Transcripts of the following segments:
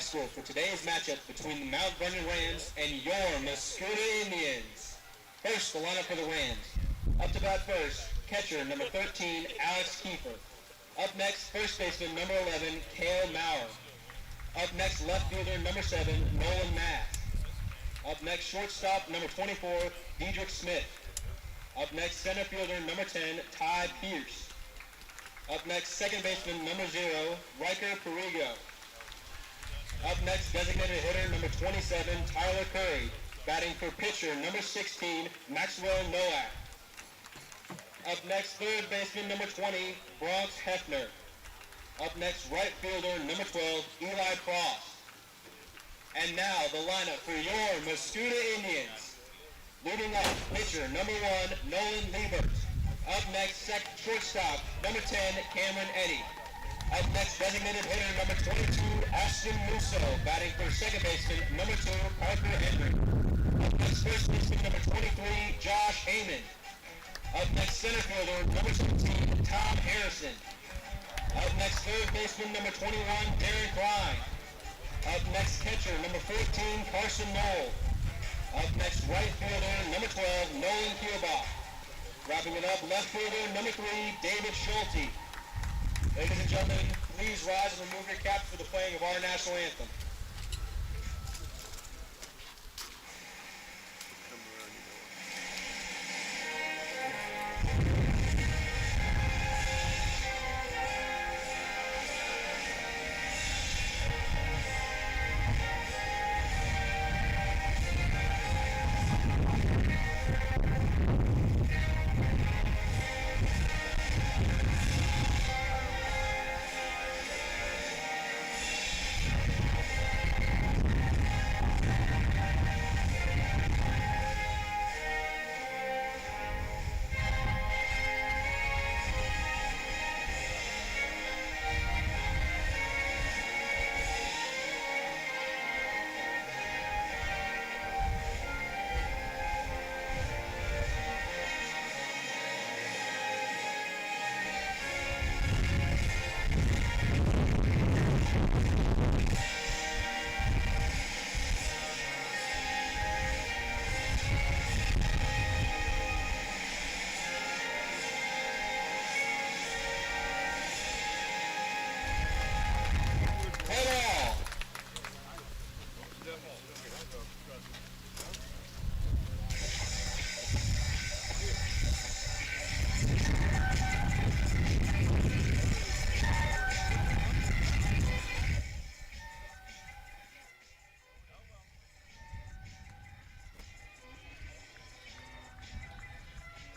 School for today's matchup between the Mount Vernon Rams and your Mascoutah Indians. First, the lineup for the Rams. Up to bat first, catcher number 13, Alex Kiefer. Up next, first baseman number 11, Cale Maurer. Up next, left fielder number 7, Nolan Mast. Up next, shortstop number 24, Diedrich Smith. Up next, center fielder number 10, Ty Pierce. Up next, second baseman number 0, Riker Perigo. Up next, designated hitter number 27, Tyler Curry. Batting for pitcher number 16, Maxwell Nowak. Up next, third baseman number 20, Bronx Hefner. Up next, right fielder number 12, Eli Cross. And now, the lineup for your Mascoutah Indians. Leading up, pitcher number 1, Nolan Liebert. Up next, shortstop number 10, Cameron Eddy. Up next, designated hitter number 22, Ashton Musso. Batting for second baseman number 2, Parker Henry. Up next, first baseman number 23, Josh Heyman. Up next, center fielder number 17, Tom Harrison. Up next, third baseman number 21, Darren Klein. Up next, catcher number 14, Carson Knoll. Up next, right fielder number 12, Nolan Kierbach. Wrapping it up, left fielder number 3, David Schulte. Ladies and gentlemen, please rise and remove your caps for the playing of our national anthem.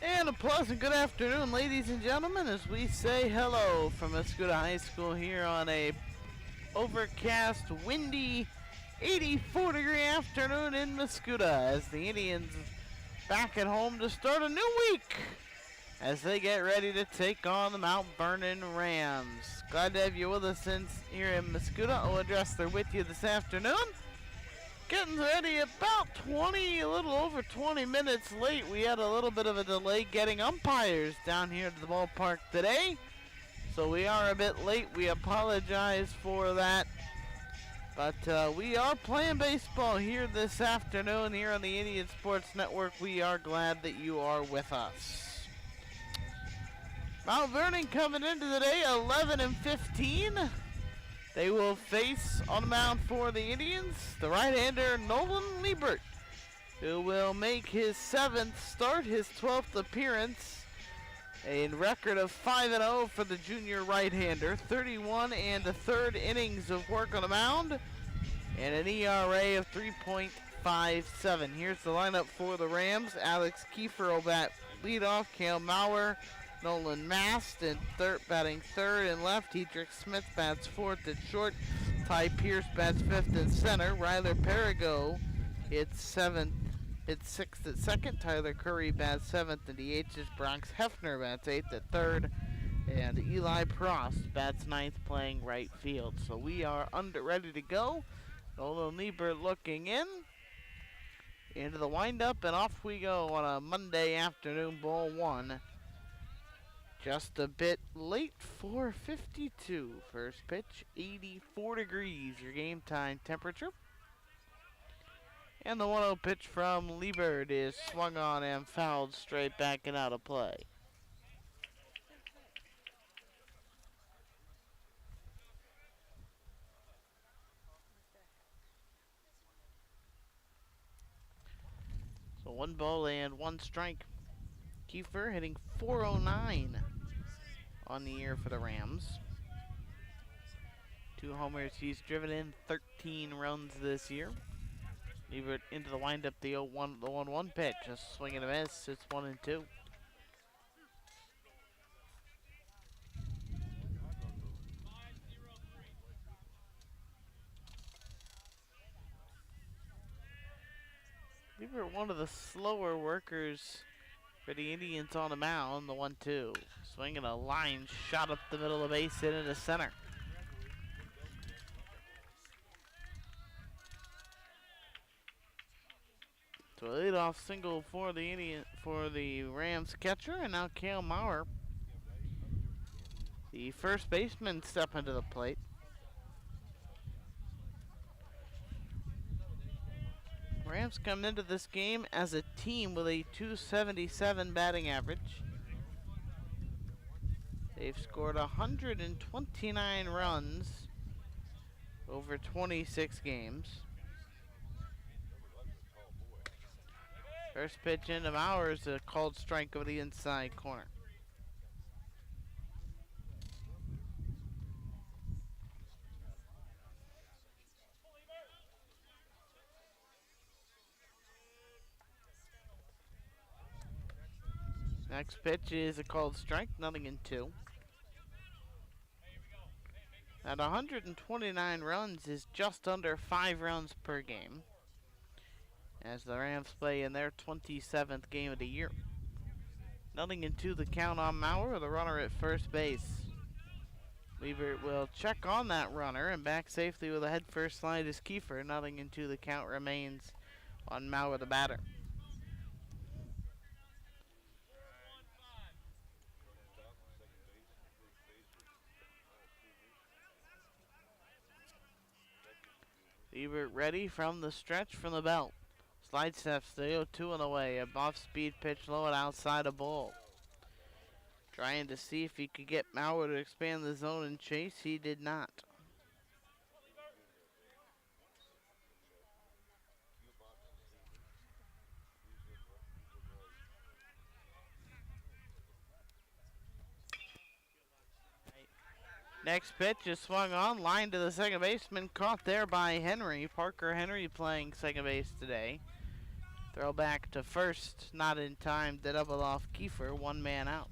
And a pleasant good afternoon, ladies and gentlemen, as we say hello from Mascoutah High School here on a overcast, windy, 84-degree afternoon in Mascoutah as the Indians back at home to start a new week as they get ready to take on the Mount Vernon Rams. Glad to have you with us since here in Mascoutah. I'll address they're with you this afternoon. Getting ready about a little over 20 minutes late. We had a little bit of a delay getting umpires down here to the ballpark today. So we are a bit late. We apologize for that. But we are playing baseball here this afternoon here on the Indian Sports Network. We are glad that you are with us. Mount Vernon coming into the day 11-15. They will face on the mound for the Indians the right-hander Nolan Liebert, who will make his 7th start, his 12th appearance. A record of 5-0 for the junior right-hander, 31 1/3 innings of work on the mound, and an ERA of 3.57. Here's the lineup for the Rams. Alex Kiefer will bat leadoff, Cale Maurer, Nolan Mast and batting third and left. Diedrich Smith bats fourth at short. Ty Pierce bats fifth and center. Ryler Perigo hits sixth at second. Tyler Curry bats seventh and DHs. Bronx Hefner bats eighth at third. And Eli Prost bats ninth playing right field. So we are ready to go. Nolan Liebert looking into the windup, and off we go on a Monday afternoon, ball one. Just a bit late for 52. First pitch, 84 degrees, your game time temperature. And the 1-0 pitch from Liebert is swung on and fouled straight back and out of play. So 1 ball and 1 strike. Kiefer hitting .409 on the year for the Rams. 2 homers, he's driven in 13 runs this year. Liebert into the windup, the 1-1 pitch, a swing and a miss. It's 1-2. Liebert, one of the slower workers for the Indians on the mound, the 1-2. Swinging a line shot up the middle of the base, hit into center. So a leadoff single for the Rams catcher, and now Cale Maurer, the first baseman, step into the plate. Rams come into this game as a team with a .277 batting average. They've scored 129 runs over 26 games. First pitch into Maurer, a called strike over the inside corner. Next pitch is a called strike, 0-2. At 129 runs is just under 5 runs per game, as the Rams play in their 27th game of the year. 0-2 the count on Maurer, the runner at first base. Liebert will check on that runner, and back safely with a head first slide is Kiefer. 0-2 the count remains on Maurer, the batter. Liebert ready from the stretch from the belt. Slide steps the 0-2 on the way. A off-speed pitch low and outside a ball. Trying to see if he could get Maurer to expand the zone and chase. He did not. Next pitch is swung on, line to the second baseman, caught there by Henry. Parker Henry playing second base today. Throw back to first, not in time to double off Kiefer, 1 man out.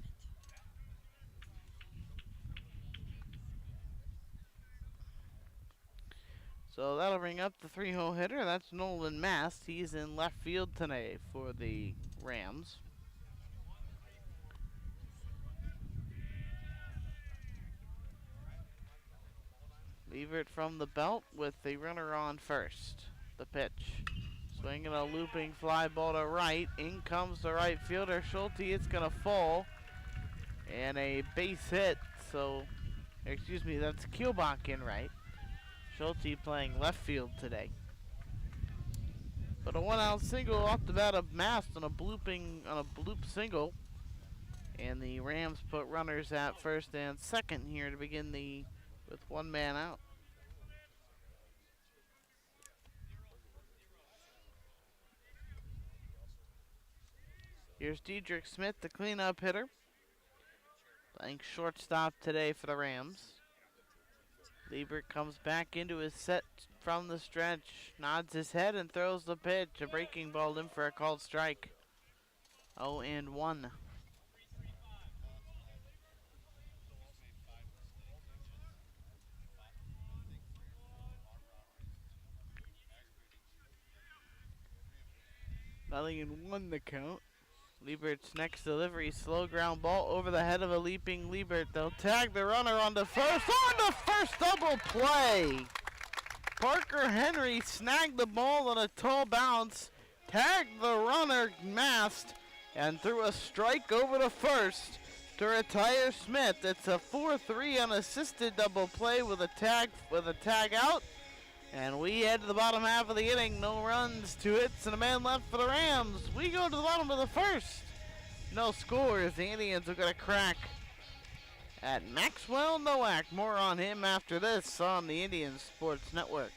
So that'll bring up the 3-hole hitter. That's Nolan Mast. He's in left field today for the Rams. Liebert from the belt with the runner on first. The pitch. Swinging a looping fly ball to right. In comes the right fielder, Schulte. It's going to fall. And a base hit. So, excuse me, that's Kielbach in right. Schulte playing left field today. But a 1-out single off the bat of Mast on a bloop single. And the Rams put runners at first and second here to begin with 1 man out. Here's Diedrich Smith, the cleanup hitter, playing shortstop today for the Rams. Liebert comes back into his set from the stretch, nods his head and throws the pitch. A breaking ball in for a called strike. 0-1. Nothing in 1 the count. Liebert's next delivery, slow ground ball over the head of a leaping Liebert. They'll tag the runner on the first. On the first double play! Parker Henry snagged the ball on a tall bounce, tagged the runner Mast, and threw a strike over to first to to retire Smith. It's a 4-3 unassisted double play with a tag out. And we head to the bottom half of the inning. No runs, 2 hits, and a man left for the Rams. We go to the bottom of the first. No scores. The Indians are going to crack at Maxwell Nowak. More on him after this on the Indian Sports Network.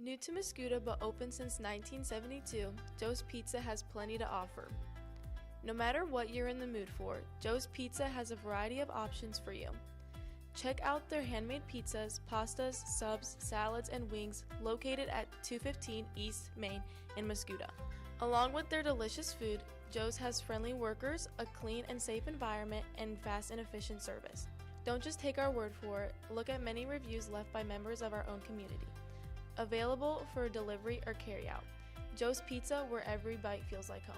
New to Mascoutah but open since 1972, Joe's Pizza has plenty to offer. No matter what you're in the mood for, Joe's Pizza has a variety of options for you. Check out their handmade pizzas, pastas, subs, salads, and wings located at 215 East Main in Mascoutah. Along with their delicious food, Joe's has friendly workers, a clean and safe environment, and fast and efficient service. Don't just take our word for it, look at many reviews left by members of our own community. Available for delivery or carryout. Joe's Pizza, where every bite feels like home.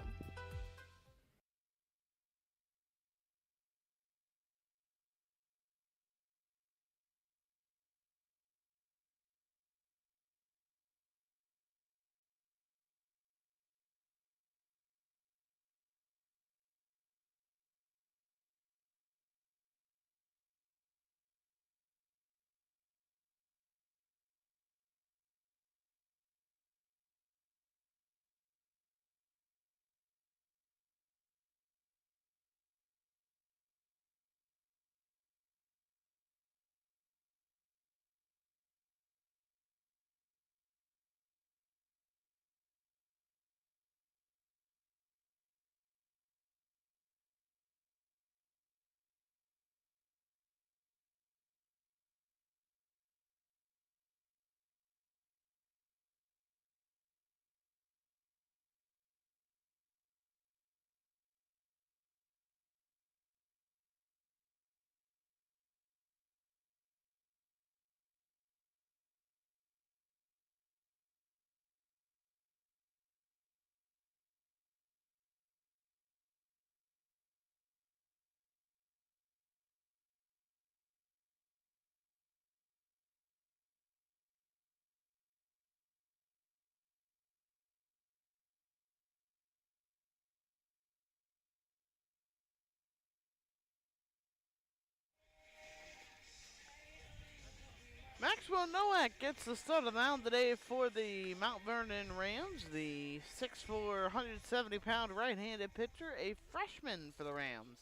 Maxwell Nowak gets the start of the mound today for the Mount Vernon Rams. The 6'4", 170-pound right-handed pitcher, a freshman for the Rams.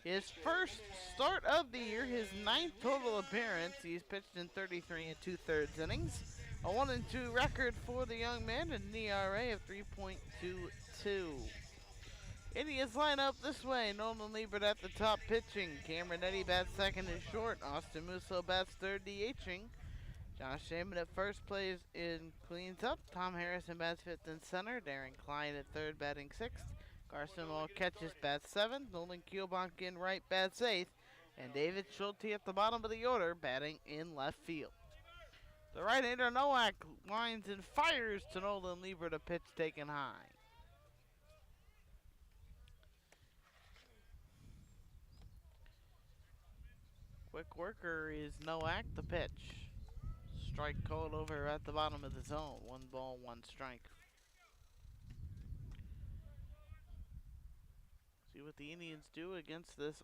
His first start of the year, his 9th total appearance. He's pitched in 33 2/3 innings. A 1-2 record for the young man, and an ERA of 3.22. Indians line up this way. Nolan Liebert at the top pitching. Cameron Eddy bats second and short. Austin Musso bats third, DHing. Josh Shaman at first plays in cleans up. Tom Harrison bats fifth and center. Darren Klein at third batting sixth. Carson Wall catches bats seventh. Nolan Kielbach in right bats eighth. And David Schulte at the bottom of the order batting in left field. The right-hander Nowak lines and fires to Nolan Liebert, a pitch taken high. Quick worker is Nowak, the pitch. Strike called over at the bottom of the zone. 1 ball, 1 strike. See what the Indians do against this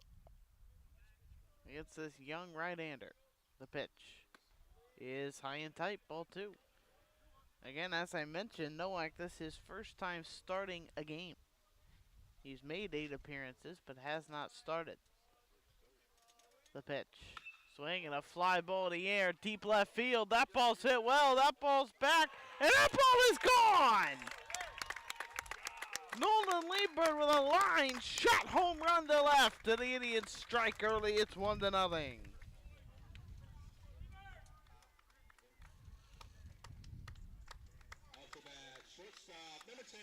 young right-hander. The pitch is high and tight, ball 2. Again, as I mentioned, Nowak, this is his first time starting a game. He's made 8 appearances, but has not started. The pitch. Swing and a fly ball in the air, deep left field. That ball's hit well. That ball's back, and that ball is gone! Nolan Liebert with a line shot home run to left, and the Indians strike early. It's 1-0. Shortstop, number 10,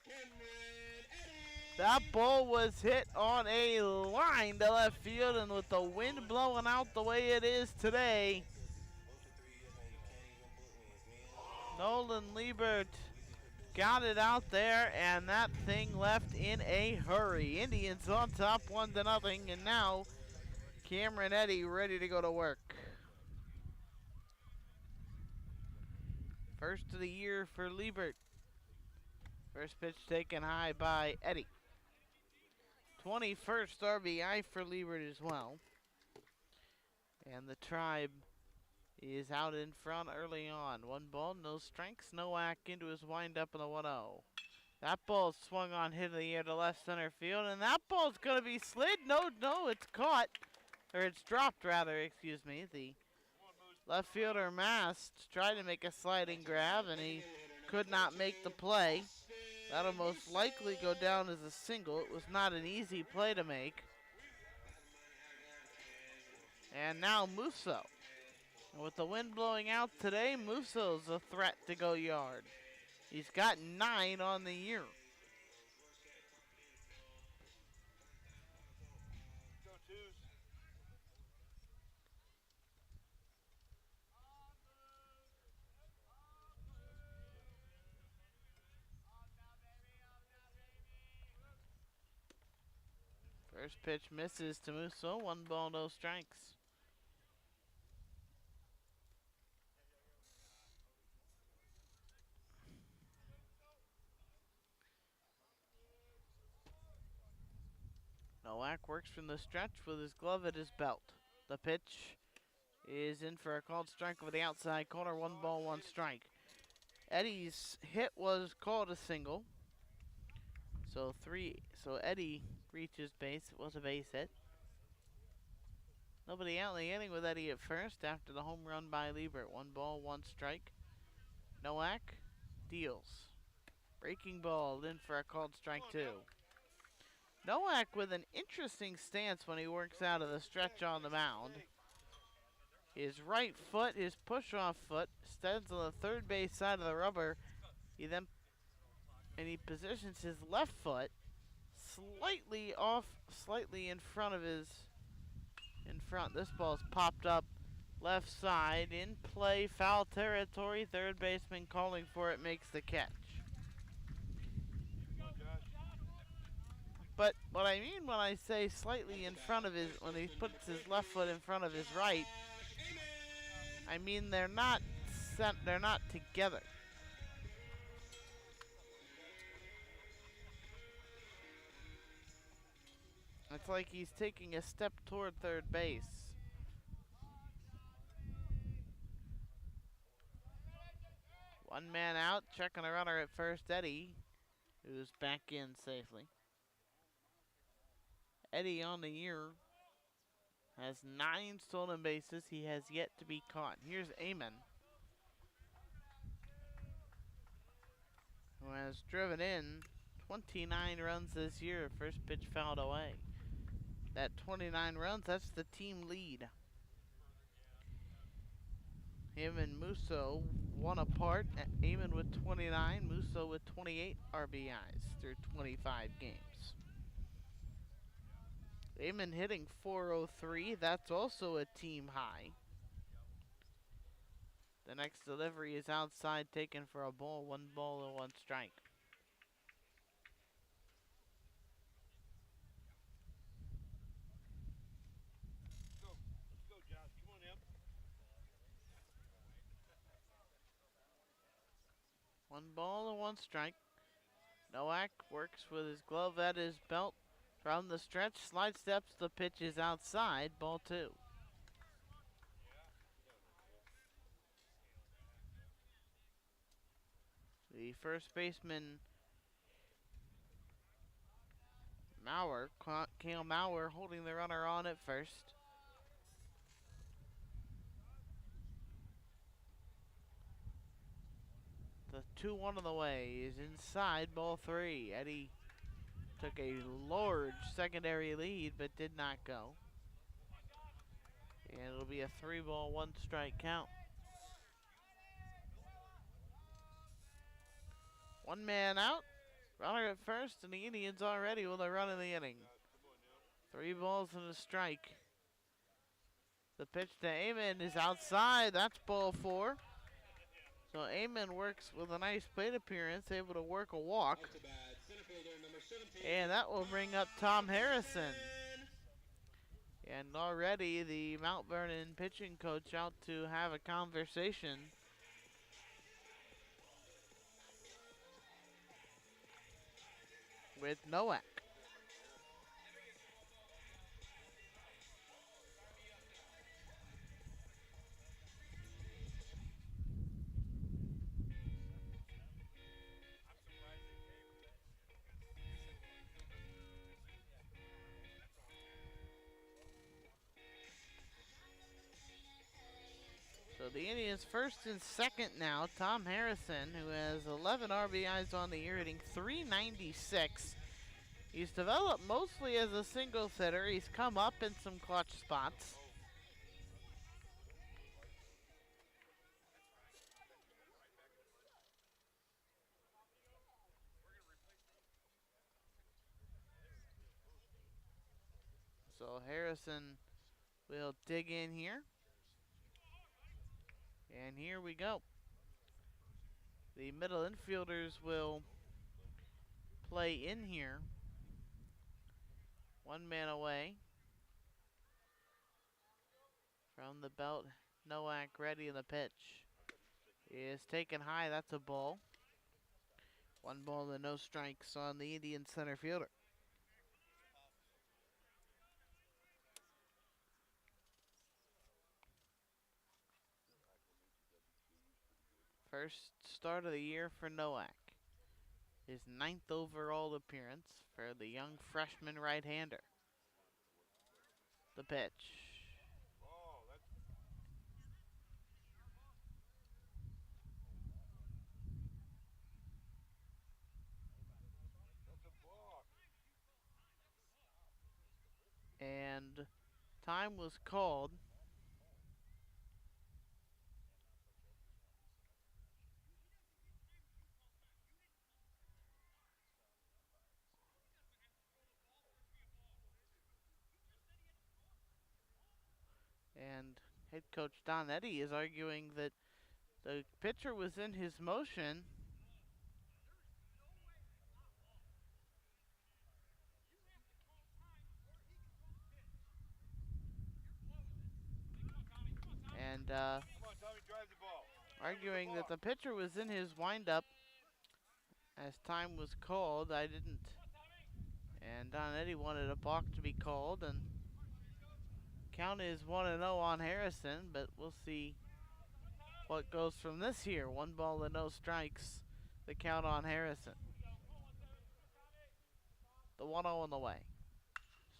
Cameron Eddy. That ball was hit on a line to left field, and with the wind blowing out the way it is today, Nolan Liebert got it out there, and that thing left in a hurry. Indians on top 1-0, and now Cameron Eddy ready to go to work. First of the year for Liebert. First pitch taken high by Eddie. 21st RBI for Liebert as well. And the Tribe is out in front early on. 1 ball, no strikes, no whack into his windup in the 1-0. That ball swung on, hit in the air to left center field, and that ball's going to be slid. No, it's caught. Or it's dropped, rather, excuse me. The left fielder Mast tried to make a sliding grab, and he could not make the play. That'll most likely go down as a single. It was not an easy play to make. And now Musso. And with the wind blowing out today, Musso's a threat to go yard. He's got 9 on the year. First pitch misses to Musso. 1 ball, no strikes. Nowak works from the stretch with his glove at his belt. The pitch is in for a called strike over the outside corner. 1 ball, 1 strike. Eddie's hit was called a single. So Eddie reaches base. It was a base hit. Nobody out in the inning with Eddie at first after the home run by Liebert. 1 ball, 1 strike. Nowak deals. Breaking ball in for a called strike 2. Nowak with an interesting stance when he works out of the stretch on the mound. His right foot, his push-off foot, stands on the third base side of the rubber. He positions his left foot slightly in front of his. This ball's popped up left side, in play, foul territory. Third baseman calling for it, makes the catch. But what I mean when I say slightly in front of his, when he puts his left foot in front of his right, I mean they're not together. It's like he's taking a step toward third base. One man out, checking a runner at first, Eddie, who's back in safely. Eddie on the year has 9 stolen bases. He has yet to be caught. Here's Amon, who has driven in 29 runs this year. First pitch fouled away. That 29 runs, that's the team lead. Him and Musso 1 apart. Amon with 29, Musso with 28 RBIs through 25 games. Amon hitting .403, that's also a team high. The next delivery is outside, taken for a ball. 1 ball and 1 strike. Let's go, Josh. Come on, Em. 1 ball and 1 strike. Nowak works with his glove at his belt. From the stretch, slide steps, the pitch is outside, ball 2. The first baseman, Kale Maurer, holding the runner on at first. The 2-1 on the way is inside, ball 3. Eddie took a large secondary lead, but did not go. And it'll be a 3 ball, 1 strike count. One man out, runner at first, and the Indians already with a run in the inning. 3 balls and a strike. The pitch to Amon is outside, that's ball 4. So Amon works with a nice plate appearance, able to work a walk. And that will bring up Tom Harrison. And already the Mount Vernon pitching coach out to have a conversation with Nowak. So the Indians first and second now. Tom Harrison, who has 11 RBIs on the year, hitting .396. He's developed mostly as a single hitter. He's come up in some clutch spots. So Harrison will dig in here. And here we go. The middle infielders will play in here. One man away from the belt. Nowak ready in the pitch. Is taken high. That's a ball. 1 ball and no strikes on the Indian center fielder. First start of the year for Nowak. His 9th overall appearance for the young freshman right-hander. The pitch. Oh, that's a block. And time was called. And head coach Don Eddy is arguing that the pitcher was in his motion. And Come on, Tommy, drive the ball. arguing that the pitcher was in his windup as time was called. I didn't. And Don Eddy wanted a balk to be called, and count is 1-0 on Harrison, but we'll see what goes from this here. 1 ball and no strikes, the count on Harrison. The 1-0 on the way.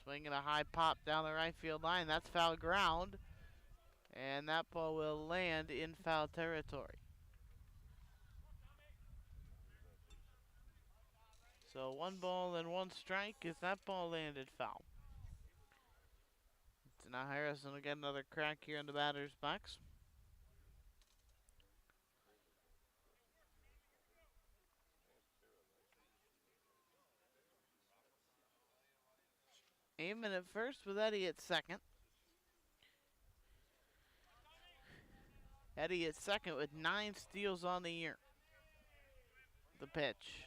Swinging a high pop down the right field line. That's foul ground. And that ball will land in foul territory. So 1 ball and 1 strike as that ball landed foul. So now Harrison will get another crack here in the batter's box. Aiming at first with Eddie at second. Eddie at second with 9 steals on the year. The pitch.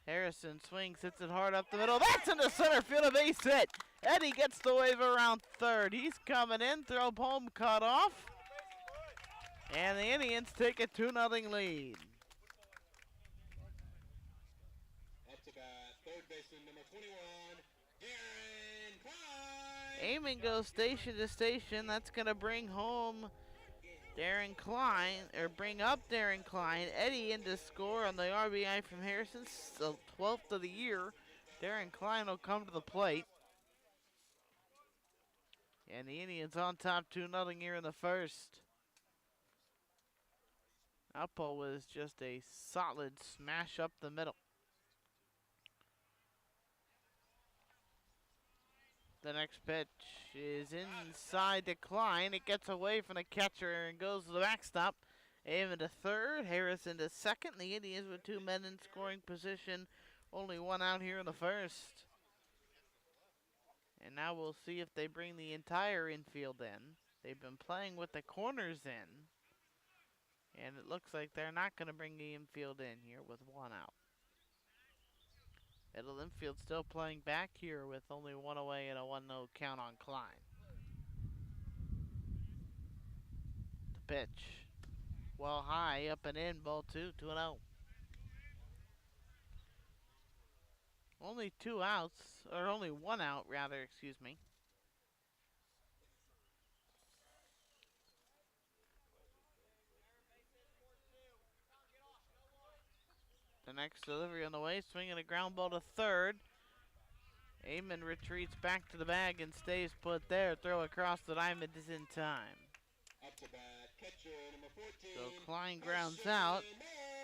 Harrison swings, hits it hard up the middle. That's into center field, a base hit. Eddie gets the wave around third. He's coming in, throw home cut off. And the Indians take a 2-0 lead. Up to bat, third baseman number 21, Darren Klein. Aiming goes station to station. That's going to bring home Darren Klein, or bring up Darren Klein. Eddie in to score on the RBI from Harrison, the 12th of the year. Darren Klein will come to the plate. And the Indians on top 2-0 here in the first. Outball was just a solid smash up the middle. The next pitch is inside to Klein. It gets away from the catcher and goes to the backstop. Aiming to third, Harrison to second. The Indians with 2 men in scoring position. Only 1 out here in the first. And now we'll see if they bring the entire infield in. They've been playing with the corners in. And it looks like they're not going to bring the infield in here with 1 out. Middle infield still playing back here with only 1 away and a 1-0 count on Klein. The pitch. Well high, up and in, ball 2, 2-0. Only 2 outs, or only 1 out, rather, excuse me. The next delivery on the way, swinging a ground ball to third. Amon retreats back to the bag and stays put there. Throw across the diamond is in time. Up to bat, catcher number 14. So Klein grounds out,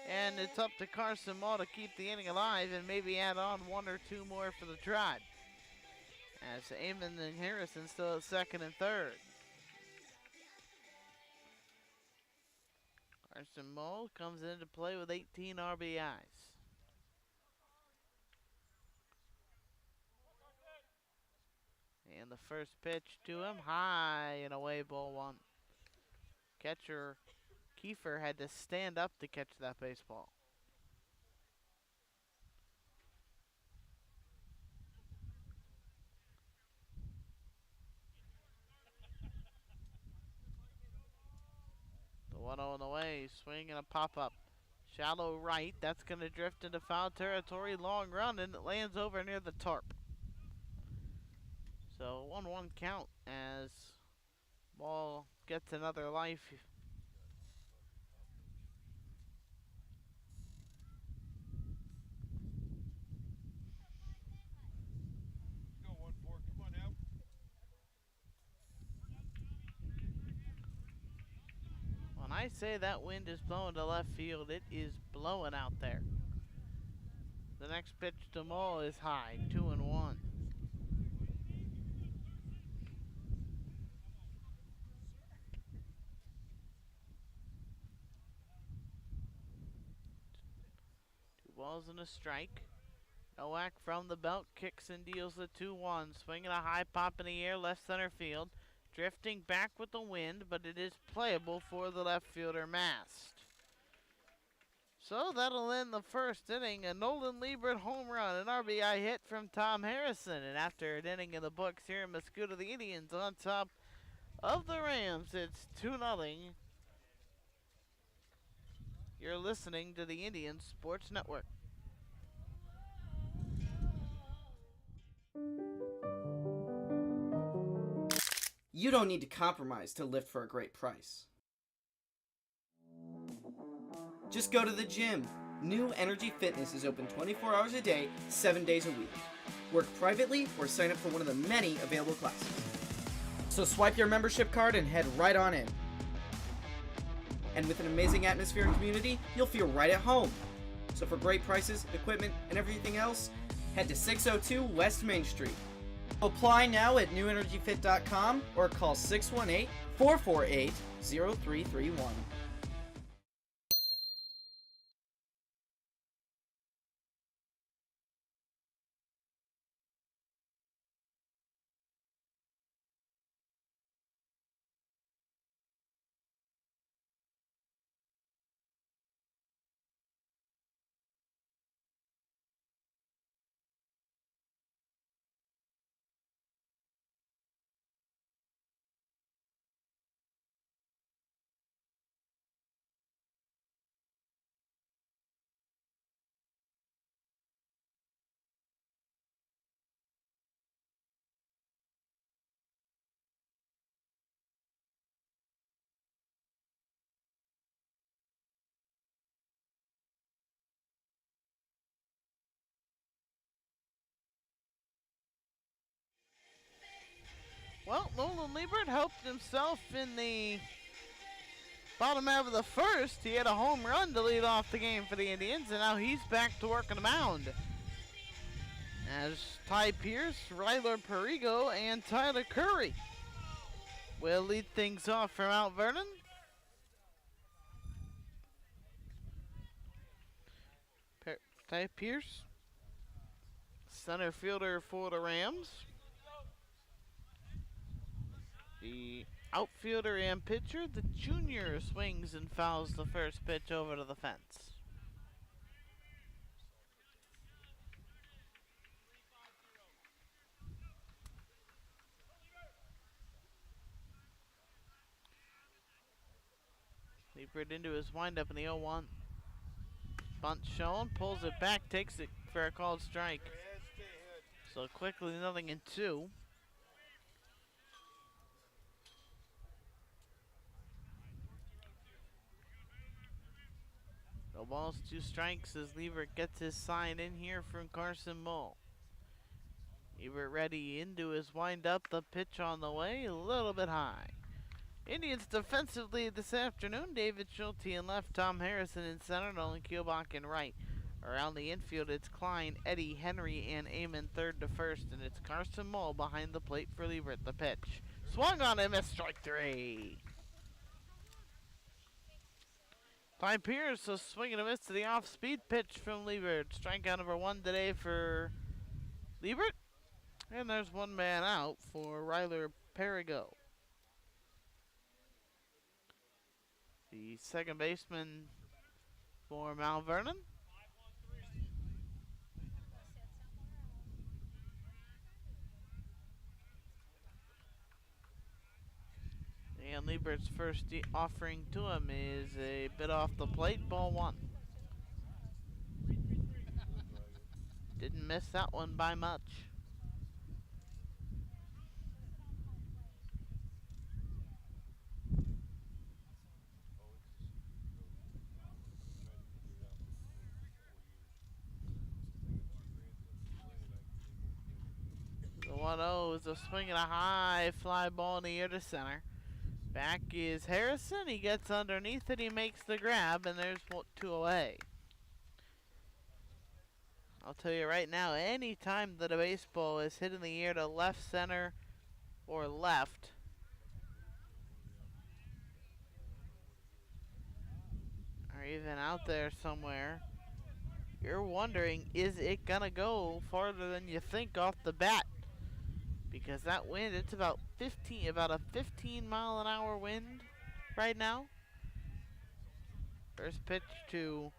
and it's up to Carson Mall to keep the inning alive and maybe add on 1 or 2 more for the Tribe. As Amon and Harrison still at second and third. Carson Mall comes into play with 18 RBIs. And the first pitch to him, high and away, ball 1. Catcher Kiefer had to stand up to catch that baseball. The 1-0 on the way, swing and a pop-up. Shallow right, that's going to drift into foul territory. Long run, and it lands over near the tarp. So 1-1 count as ball gets another life. Go 1-4. Come on now. When I say that wind is blowing to left field, it is blowing out there. The next pitch to Mo is high, 2-1. Two balls and a strike. Nowak from the belt kicks and deals the 2-1. Swinging a high pop in the air, left center field. Drifting back with the wind, but it is playable for the left fielder Mast. So that'll end the first inning. A Nolan Liebert home run, an RBI hit from Tom Harrison. And after an inning in the books here in Mascoutah, the Indians on top of the Rams. It's 2-0. You're listening to the Indian Sports Network. You don't need to compromise to lift for a great price. Just go to the gym. New Energy Fitness is open 24 hours a day, 7 days a week. Work privately or sign up for one of the many available classes. So swipe your membership card and head right on in. And with an amazing atmosphere and community, you'll feel right at home. So for great prices, equipment, and everything else, head to 602 West Main Street. Apply now at newenergyfit.com or call 618-448-0331. Well, Nolan Liebert helped himself in the bottom half of the first. He had a home run to lead off the game for the Indians, and now he's back to work on the mound. As Ty Pierce, Ryler Perigo, and Tyler Curry will lead things off from Mount Vernon. Ty Pierce, center fielder for the Rams. The outfielder and pitcher, the junior, swings and fouls the first pitch over to the fence. Liebert into his windup in the 0-1. Bunt shown, pulls it back, takes it for a called strike. There he is. So quickly 0-2. No balls, 2 strikes as Liebert gets his sign in here from Carson Mull. Liebert ready into his windup. The pitch on the way, a little bit high. Indians defensively this afternoon. David Schulte in left, Tom Harrison in center, Nolan Kielbach in right. Around the infield, it's Klein, Eddie, Henry, and Amon third to first, and it's Carson Mull behind the plate for Liebert. The pitch. Swung on him as strike 3. Ty Pierce, a swing and a miss to the off-speed pitch from Liebert. Strikeout number 1 today for Liebert. And there's 1 man out for Ryler Perigo. The second baseman for Mount Vernon. And Liebert's first offering to him is a bit off the plate, ball 1. Didn't miss that one by much. The 1-0 is a swing and a high fly ball in the air to center. Back is Harrison. He gets underneath it. He makes the grab, and there's 2 away. I'll tell you right now, any time that a baseball is hit in the air to left center or left, or even out there somewhere, you're wondering, is it gonna go farther than you think off the bat? Because that wind, it's about a 15-mile-an-hour wind right now. First pitch to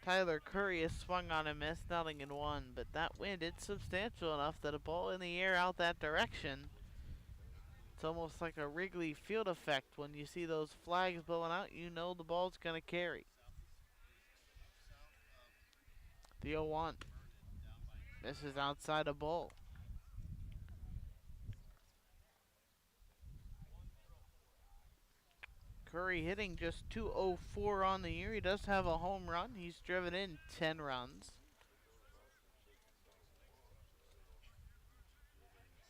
Tyler Curry is swung on and missed, 0-1. But that wind, it's substantial enough that a ball in the air out that direction, it's almost like a Wrigley Field effect. When you see those flags blowing out, you know the ball's going to carry. The 0-1. Misses outside a ball. Curry hitting just .204 on the year. He does have a home run. He's driven in 10 runs.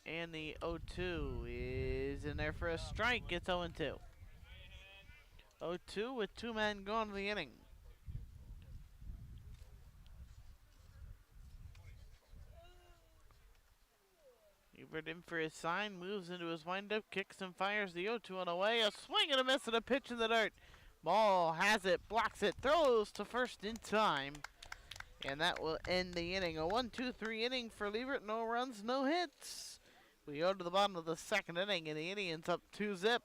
And the 0-2 is in there for a strike. It's 0-2. 0-2 with 2 men gone to the inning. Hubert in for his sign, moves into his windup, kicks and fires the 0-2 on away. A swing and a miss and a pitch in the dirt. Ball has it, blocks it, throws to first in time. And that will end the inning. A 1-2-3 inning for Liebert. No runs, no hits. We go to the bottom of the second inning, and the Indians up 2-0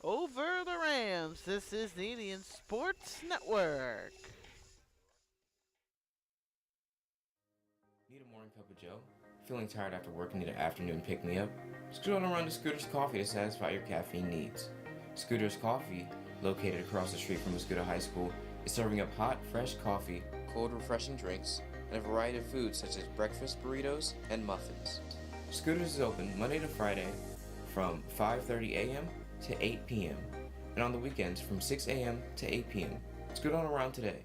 over the Rams. This is the Indian Sports Network. Need a morning cup of joe? Feeling tired after work and need an afternoon pick-me-up? Scoot on around to Scooter's Coffee to satisfy your caffeine needs. Scooter's Coffee, located across the street from Mascoutah High School, is serving up hot, fresh coffee, cold, refreshing drinks, and a variety of foods such as breakfast burritos and muffins. Scooter's is open Monday to Friday from 5:30 a.m. to 8 p.m. and on the weekends from 6 a.m. to 8 p.m. Scoot on around today.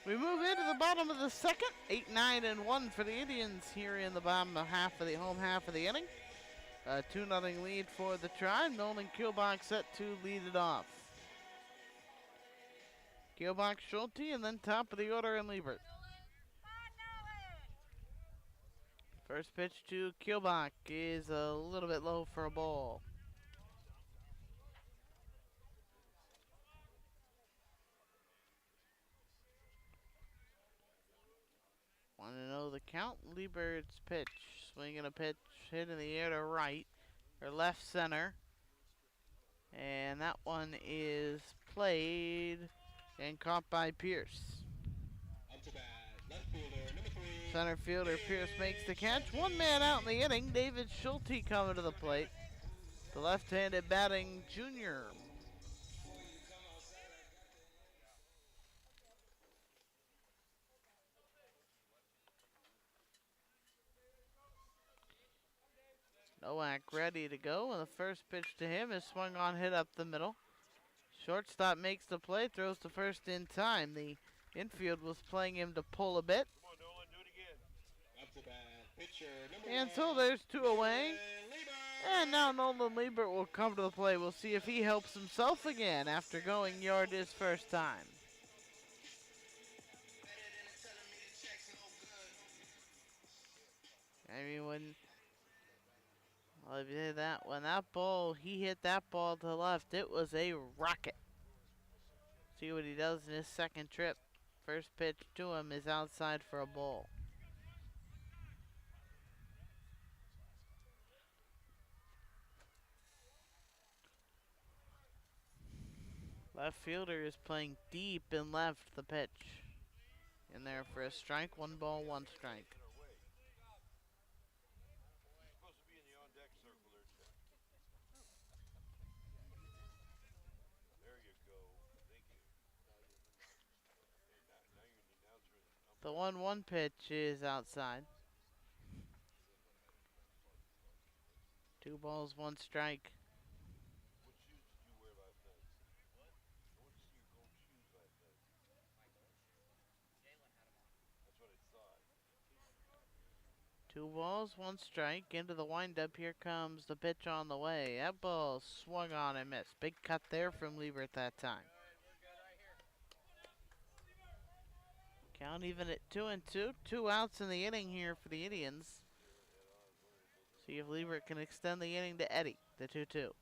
We move into the bottom of the second. 8-9-1 for the Indians here in the bottom half of the home half of the inning. A 2-0 lead for the Tribe. Nolan Kielbach set to lead it off. Kielbach, Schulte, and then top of the order in Liebert. First pitch to Kielbach is a little bit low for a ball. Want to know the count? Liebert's pitch. Swinging a pitch, hit in the air to right, or left center. And that one is played and caught by Pierce. Up to bat, left fielder, number 3. Center fielder Pierce makes the catch. One man out in the inning. David Schulte coming to the plate. The left-handed batting junior. Nowak ready to go, and the first pitch to him is swung on, hit up the middle. Shortstop makes the play, throws to first in time. The infield was playing him to pull a bit. Come on, Nolan, do it again. Up to bat, pitcher, number And 1. so there's 2 away. Lieber. And now Nolan Liebert will come to the play. We'll see if he helps himself again after going yard his first time. I mean, when he hit that ball to the left, it was a rocket. See what he does in his second trip. First pitch to him is outside for a ball. Left fielder is playing deep and left the pitch. In there for a strike, 1 ball, 1 strike. You're supposed to be in the on-deck circle there, Chuck. There you go. Thank you. And now you're the announcer. The 1-1 pitch is outside. 2 balls, 1 strike. What shoes did you wear last night? What? I want to see your gold shoes last night. That's what I thought. 2 balls, 1 strike. Into the windup. Here comes the pitch on the way. That ball swung on and missed. Big cut there from Liebert that time. Count even at 2-2. 2 outs in the inning here for the Indians. See if Liebert can extend the inning to Eddie. The 2-2.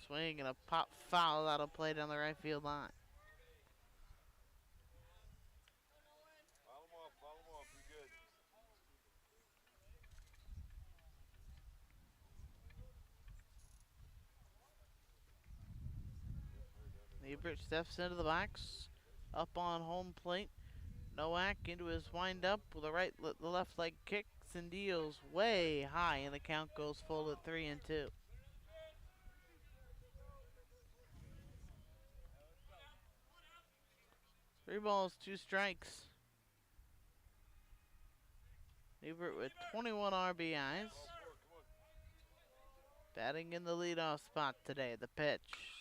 Swing and a pop foul that'll play down the right field line. Follow him off. You're good. Liebert steps into the box. Up on home plate. Nowak into his windup with the left leg kicks and deals way high, and the count goes full at 3-2. Three balls, 2 strikes. Liebert with 21 RBIs. Batting in the leadoff spot today. The pitch.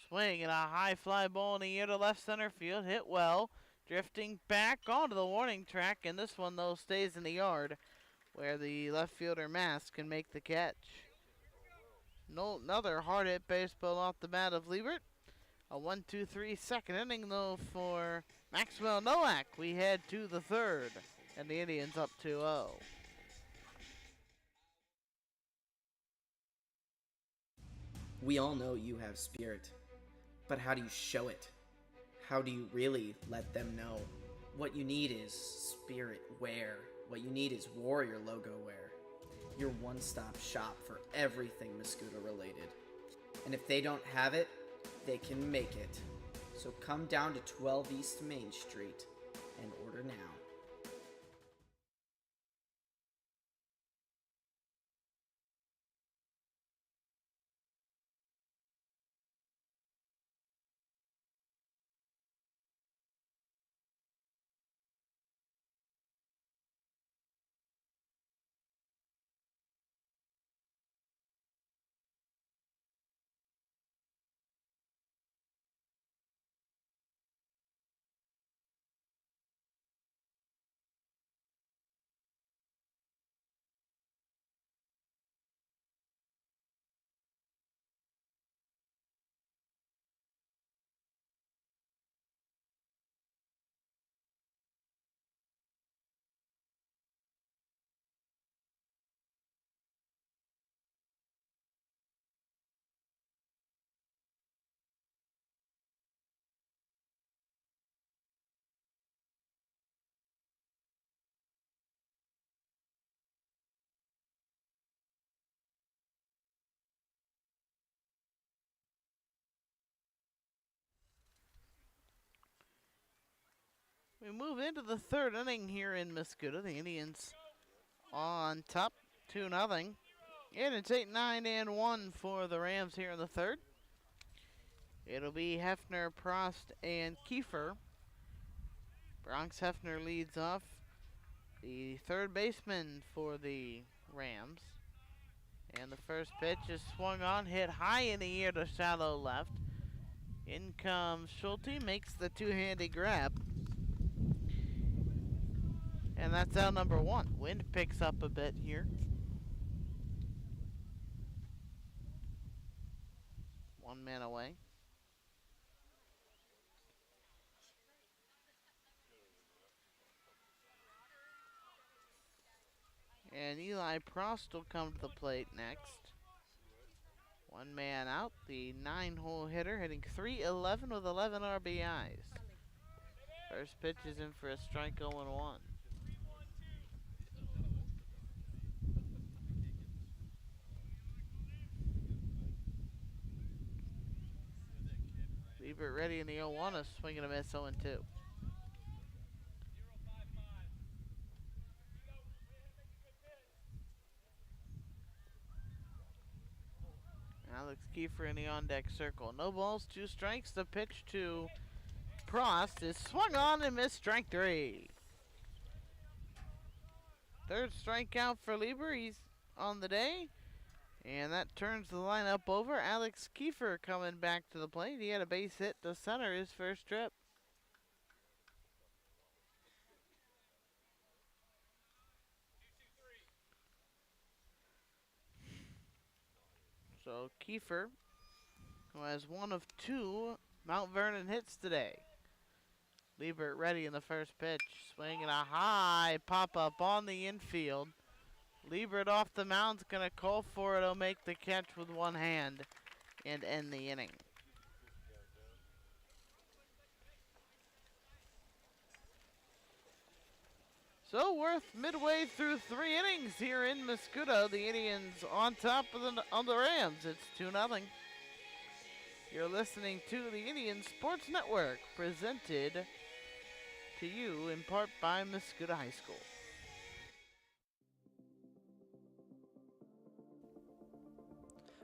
Swing and a high fly ball in the air to left center field. Hit well. Drifting back onto the warning track. And this one, though, stays in the yard where the left fielder Mask can make the catch. Another hard hit baseball off the bat of Liebert. A 1-2-3 second inning, though, for Maxwell Nowak. We head to the third. And the Indians up 2-0. We all know you have spirit, but how do you show it? How do you really let them know? What you need is spirit wear. What you need is Warrior logo wear. Your one-stop shop for everything Mascoutah related. And if they don't have it, they can make it. So come down to 12 East Main Street and order now. We move into the third inning here in Mascoutah. The Indians on top, 2-0. And it's 8-9 and 1 for the Rams here in the third. It'll be Hefner, Prost, and Kiefer. Bronx Hefner leads off, the third baseman for the Rams. And the first pitch is swung on, hit high in the air to shallow left. In comes Schulte, makes the two-handed grab. And that's out number one. Wind picks up a bit here. One man away. And Eli Prost will come to the plate next. One man out, the 9-hole hitter hitting .311 with 11 RBIs. First pitch is in for a strike, 0-1. Liebert ready in the 0-1, a swing and a miss, 0-2. Alex Kiefer in the on-deck circle. No balls, 2 strikes. The pitch to Prost is swung on and missed, strike 3. Third strikeout for Lieber. He's on the day. And that turns the lineup over. Alex Kiefer coming back to the plate. He had a base hit to center his first trip. So Kiefer, who has 1 of 2 Mount Vernon hits today. Liebert ready in the first pitch. Swinging a high pop-up on the infield. Liebert off the mound's going to call for it. He'll make the catch with one hand and end the inning. So Worth midway through 3 innings here in Mascoutah. The Indians on top of the Rams. It's 2-0. You're listening to the Indian Sports Network, presented to you in part by Mascoutah High School.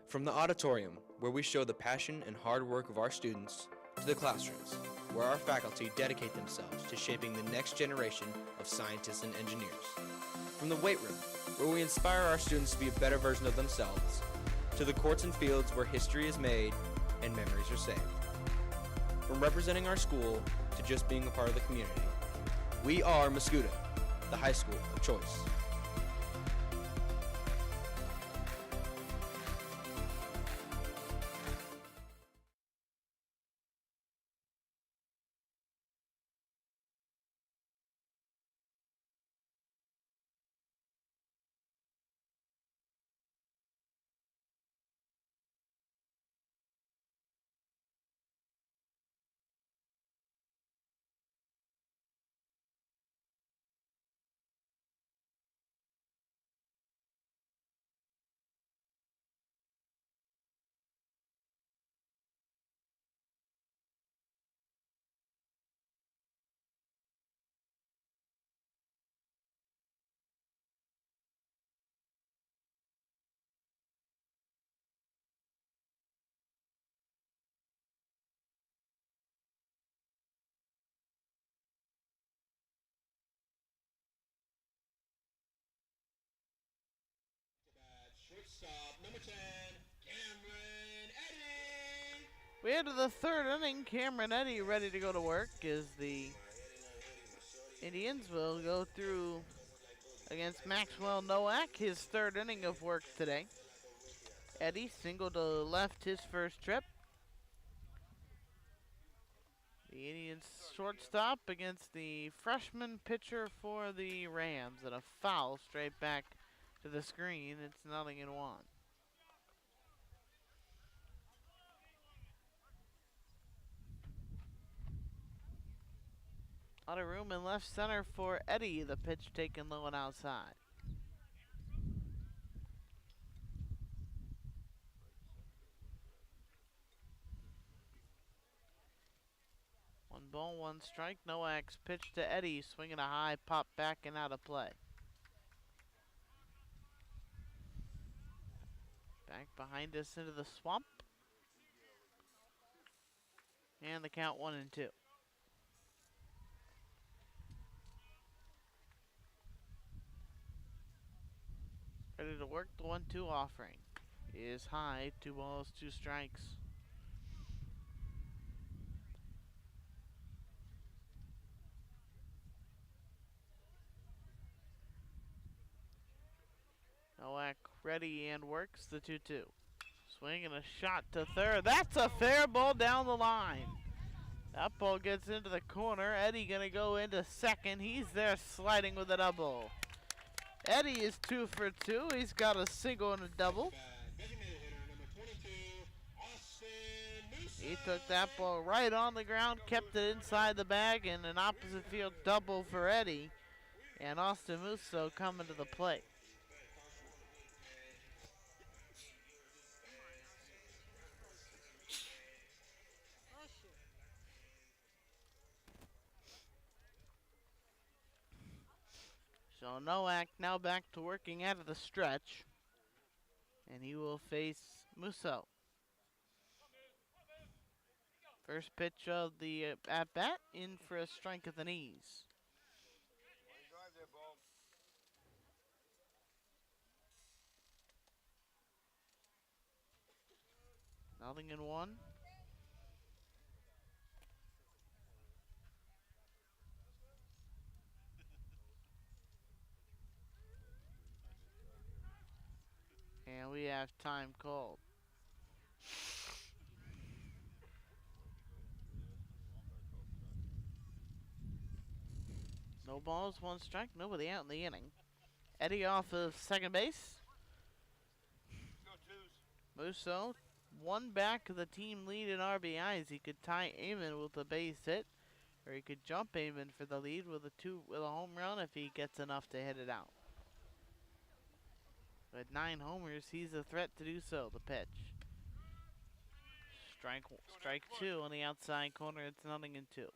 From the auditorium, where we show the passion and hard work of our students, to the classrooms, where our faculty dedicate themselves to shaping the next generation of scientists and engineers. From the weight room, where we inspire our students to be a better version of themselves, to the courts and fields where history is made and memories are saved. From representing our school to just being a part of the community, we are Mascoutah, the high school of choice. Shortstop, number 10, Cameron Eddy. We enter the third inning. Cameron Eddy ready to go to work as the Indians will go through against Maxwell Nowak, his third inning of work today. Eddy single to left his first trip. The Indians shortstop against the freshman pitcher for the Rams, and a foul straight back to the screen. It's 0-1. Out of room in left center for Eddy. The pitch taken low and outside. ball, 1 strike. Nowak's pitch to Eddie, swinging a high pop back and out of play. Back behind us into the swamp. And the count 1-2. Ready to work. The 1-2 offering is high. 2 balls, 2 strikes. Nowak ready and works the 2-2. Swing and a shot to third. That's a fair ball down the line. That ball gets into the corner. Eddie gonna go into second. He's there sliding with a double. Eddie is 2 for 2. He's got a single and a double. He took that ball right on the ground, kept it inside the bag, and an opposite field double for Eddie. And Austin Musso coming to the plate. So Nowak now back to working out of the stretch. And he will face Musso. First pitch of the at-bat, in for a strike at the knees. Nothing in 1. And we have time called. No balls, 1 strike, nobody out in the inning. Eddie off of second base. Musso, 1 back of the team lead in RBIs. He could tie Amon with a base hit, or he could jump Amon for the lead with a home run if he gets enough to hit it out. With 9 homers, he's a threat to do so. The pitch. Strike 2 on the outside corner. It's 0-2.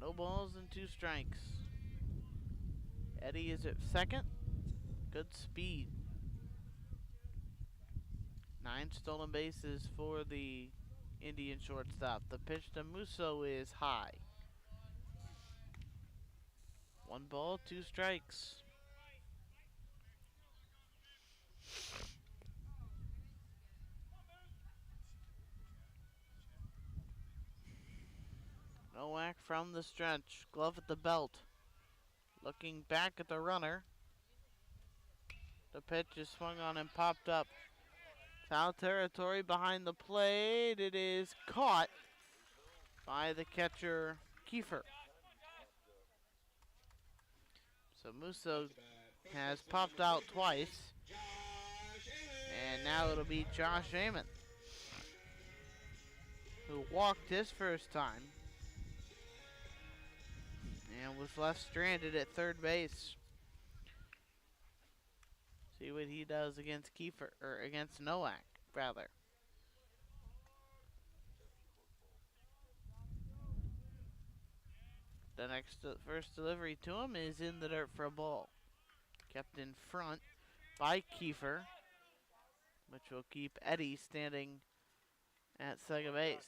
No balls and 2 strikes. Eddie is at second. Good speed. 9 stolen bases for the Indian shortstop. The pitch to Musso is high. 1 ball, 2 strikes. Nowak from the stretch. Glove at the belt. Looking back at the runner. The pitch is swung on and popped up. Foul territory behind the plate. It is caught by the catcher, Kiefer. So Musso has popped out twice. And now it'll be Josh Amon, who walked his first time and was left stranded at third base. See what he does against Kiefer, or against Nowak, rather. The first delivery to him is in the dirt for a ball. Kept in front by Kiefer, which will keep Eddie standing at second base.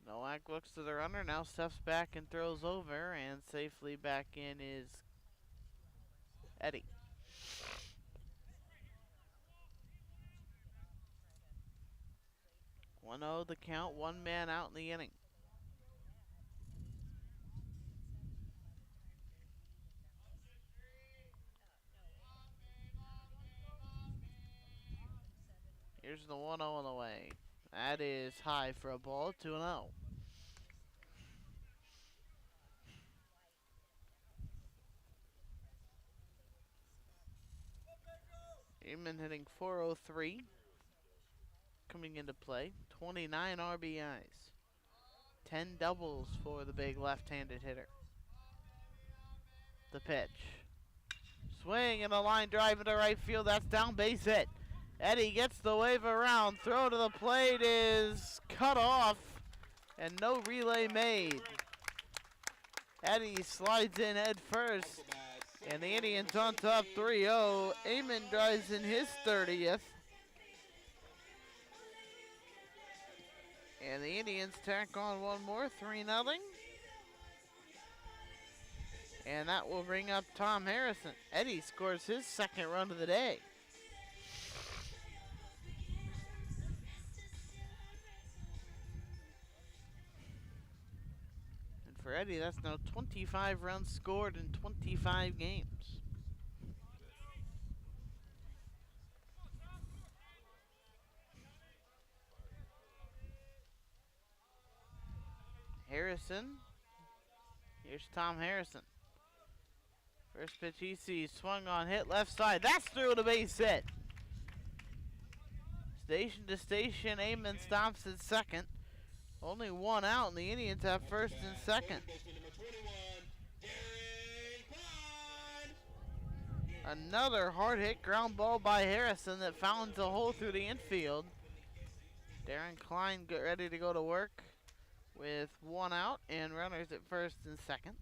Nowak looks to the runner, now steps back and throws over, and safely back in is Eddie. "1-0 the count, 1 man out in the inning. Here's the 1-0 on the way. That is high for a ball, 2-0. Amon hitting .403. Coming into play. 29 RBIs. 10 doubles for the big left-handed hitter. The pitch. Swing and a line drive into right field. That's down, base hit. Eddie gets the wave around. Throw to the plate is cut off. And no relay made. Eddie slides in head first. And the Indians on top 3-0. Amon drives in his 30th. And the Indians tack on one more, 3-0. And that will bring up Tom Harrison. Eddie scores his second run of the day. And for Eddie, that's now 25 runs scored in 25 games. Harrison. Here's Tom Harrison. First pitch he sees, swung on, hit left side. That's through the base hit. Station to station, Amon stops at second. Only one out, and the Indians have first and second. Another hard hit ground ball by Harrison that founds a hole through the infield. Darren Klein get ready to go to work with one out and runners at first and second.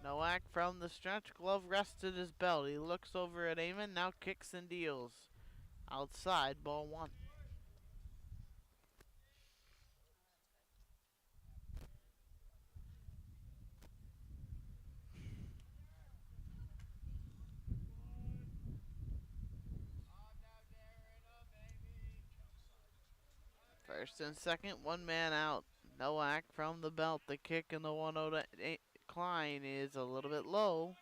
Nowak from the stretch, glove rested his belt. He looks over at Amon, now kicks and deals. Outside, ball one. First and second, one man out. Nowak from the belt. The kick in the 1-0 to Klein is a little bit low.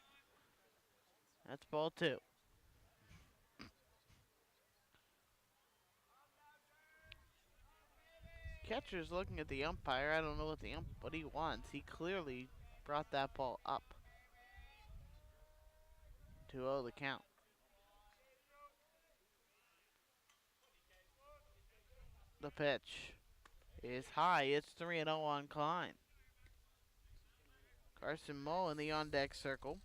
That's ball two. Catcher's looking at the umpire. I don't know what he wants. He clearly brought that ball up. 2-0 the count. The pitch is high. It's 3-0 on Klein. Carson Moe in the on-deck circle.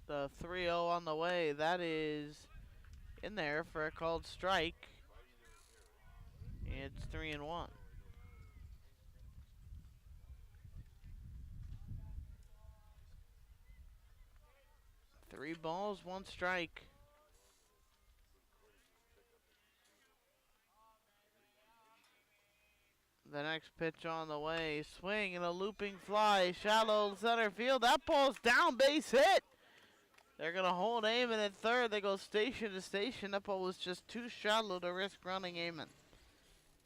The 3-0 on the way. That is in there for a called strike. It's 3-1. 3 balls, 1 strike. The next pitch on the way. Swing and a looping fly. Shallow center field. That ball's down, base hit. They're going to hold Amon at third. They go station to station. That ball was just too shallow to risk running Amon.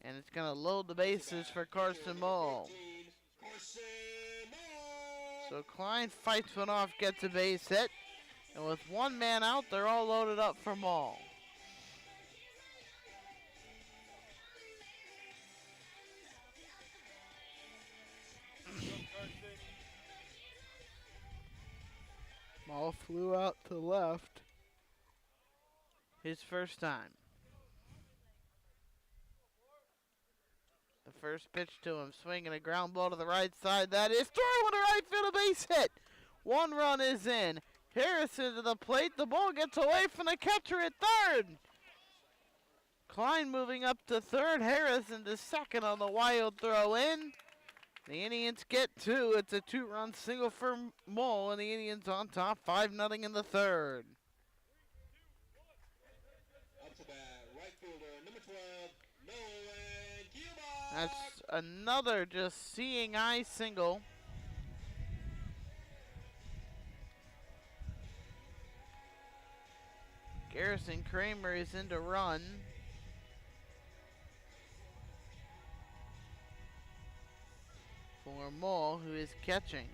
And it's going to load the bases for Carson Moe. So Klein fights one off, gets a base hit. And with one man out, they're all loaded up for Moe. Moe flew out to left. His first time. The first pitch to him, swinging a ground ball to the right side. That is throwing to right field, a base hit. 1 run is in. Harrison to the plate. The ball gets away from the catcher at third. Klein moving up to third. Harrison to second on the wild throw in. The Indians get 2. It's a 2-run single for Moe, and the Indians on top 5-0 in the third. Up to bat, right fielder, number 12, Nolan Gilbert. That's another just seeing eye single. Garrison Kramer is in to run. for Mole, who is catching.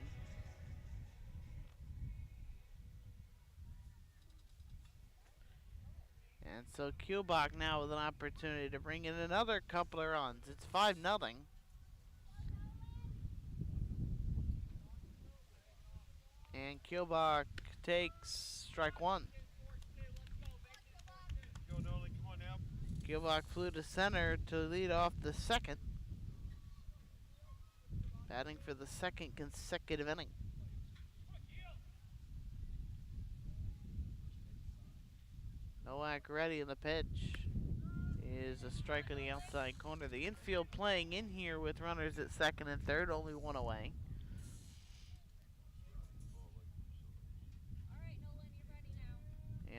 And so Kubak now with an opportunity to bring in another couple of runs. It's 5-0. And Kubak takes strike one. Go, Nolan. Come on now. Kubak flew to center to lead off the second. Batting for the second consecutive inning. Nowak ready in the pitch. Is a strike on the outside corner. The infield playing in here with runners at second and third, only one away.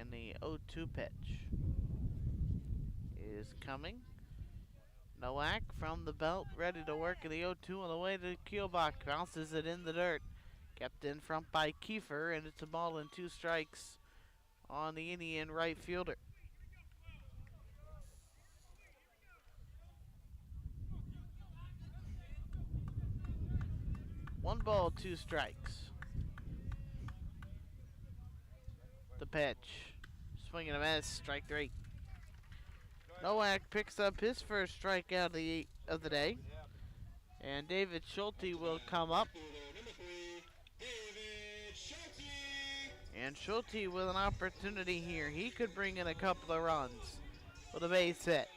And the 0-2 pitch is coming. Nowak from the belt, ready to work in the 0-2 on the way to Kubak. Bounces it in the dirt. Kept in front by Kiefer, and it's a ball and 2 strikes on the Indian right fielder. One ball, 2 strikes. The pitch. Swing and a miss, strike 3. Nowak picks up his first strikeout of the day. And David Schulte will come up. And Schulte with an opportunity here. He could bring in a couple of runs with a base hit.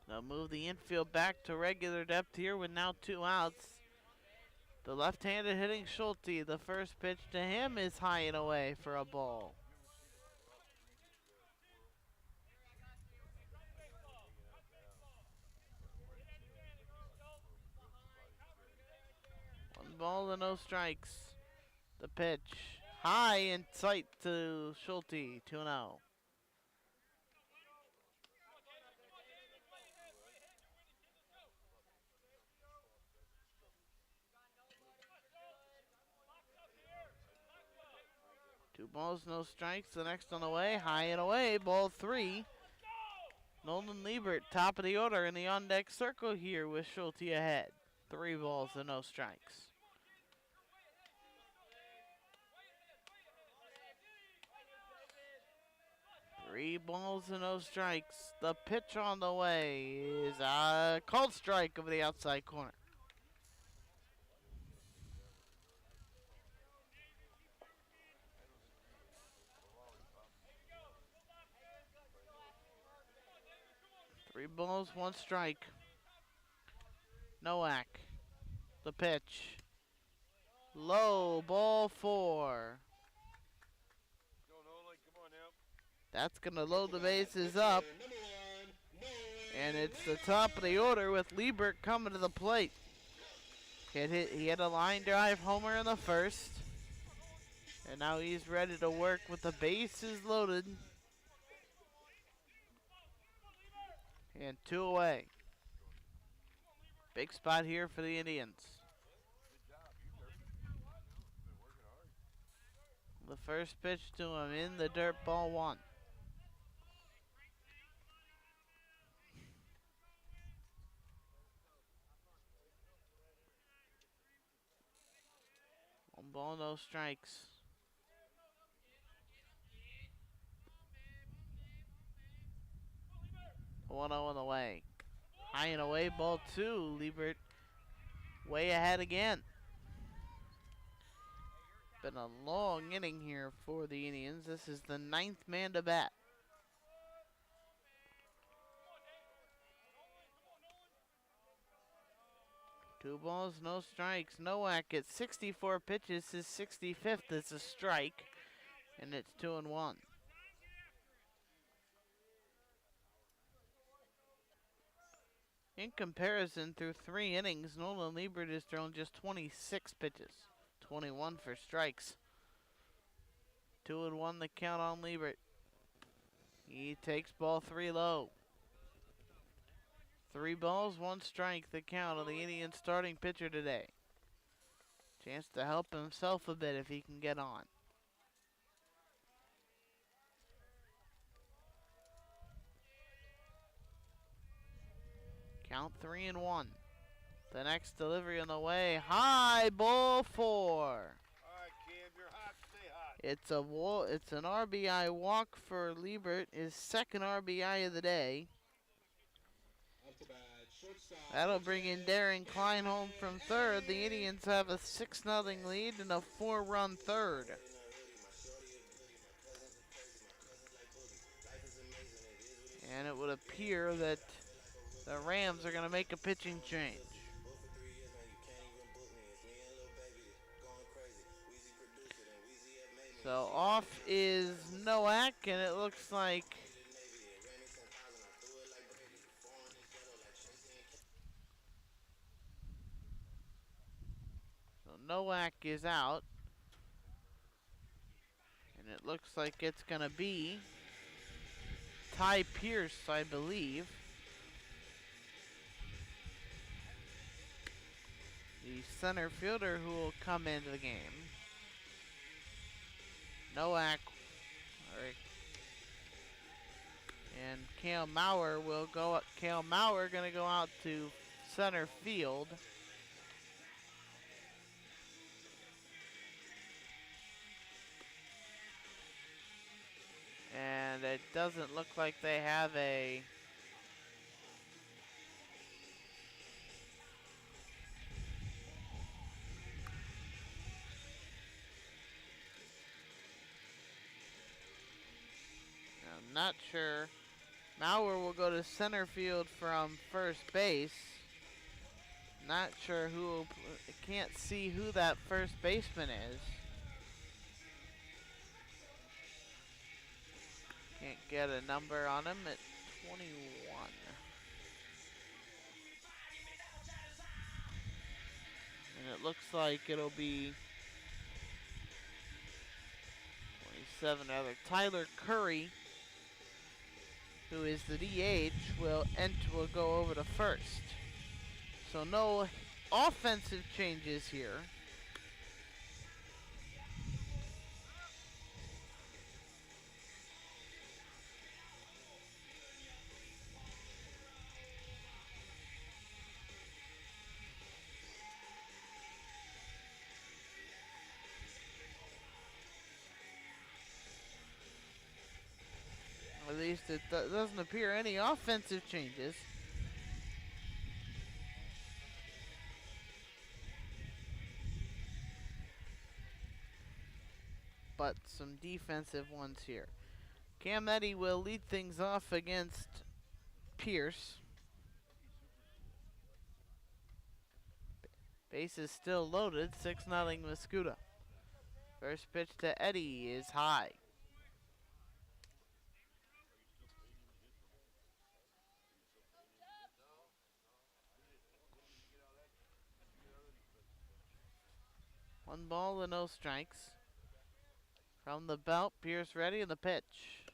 They'll move the infield back to regular depth here with now 2 outs. The left-handed hitting Schulte, the first pitch to him is high and away for a ball. One ball and no strikes. The pitch high in sight to Schulte, 2-0. Two balls, no strikes. The next on the way, high and away, ball 3. Nolan Liebert, top of the order in the on-deck circle here with Schulte ahead. 3 balls and no strikes. Three balls and no strikes. The pitch on the way is a called strike over the outside corner. Three balls, 1 strike. Nowak. The pitch. Low, ball 4. Go, Nolan. Come on now. That's going to load the bases up. And it's the top of the order with Liebert coming to the plate. He had a line drive homer in the first. And now he's ready to work with the bases loaded. And 2 away. Big spot here for the Indians. The first pitch to him in the dirt, ball 1. One ball, no strikes. One 0 on the way. High and away, ball 2. Liebert way ahead again. Been a long inning here for the Indians. This is the 9th man to bat. Two balls, no strikes. Nowak at 64 pitches, his 65th is a strike, and it's 2-1. In comparison, through 3 innings, Nolan Liebert has thrown just 26 pitches, 21 for strikes. 2-1 the count on Liebert. He takes ball 3 low. 3 balls, 1 strike, the count on the Indian starting pitcher today. Chance to help himself a bit if he can get on. Count 3 and 1. The next delivery on the way. High ball 4. All right, Cam, you're hot. Stay hot. It's an RBI walk for Liebert, his second RBI of the day. Up to bat, shortstop. That'll bring in Darren Klein home from third. The Indians have a 6-0 lead and a 4-run third. And it would appear that the Rams are going to make a pitching change. So off is Nowak, and it looks like Nowak is out. And it looks like it's going to be Ty Pierce, I believe. The center fielder who will come into the game. Nowak and Kale Maurer will go up. Kale Maurer going to go out to center field. And it doesn't look like they have a I'm not sure. Maurer will go to center field from first base. Not sure who will, can't see who that first baseman is. Can't get a number on him at 21. And it looks like it'll be 27 rather. Tyler Curry, who is the DH, will go over to first. So no offensive changes here. At least it doesn't appear any offensive changes. But some defensive ones here. Cam Eddy will lead things off against Pierce. Base is still loaded, 6-0 Mascoutah. First pitch to Eddy is high. One ball and no strikes. From the belt, Pierce ready, and the pitch.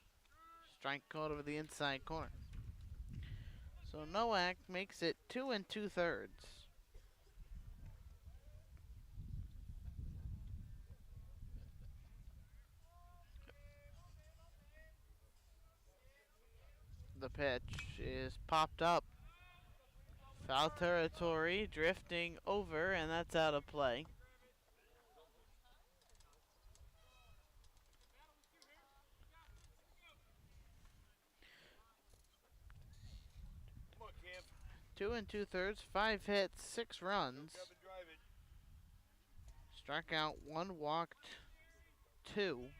Strike called over the inside corner. So Nowak makes it 2 2/3. The pitch is popped up. Foul territory, drifting over, and that's out of play. Come on, Cam. 2 2/3, 5 hits, 6 runs. Grab and drive it. Struck out 1, walked 2.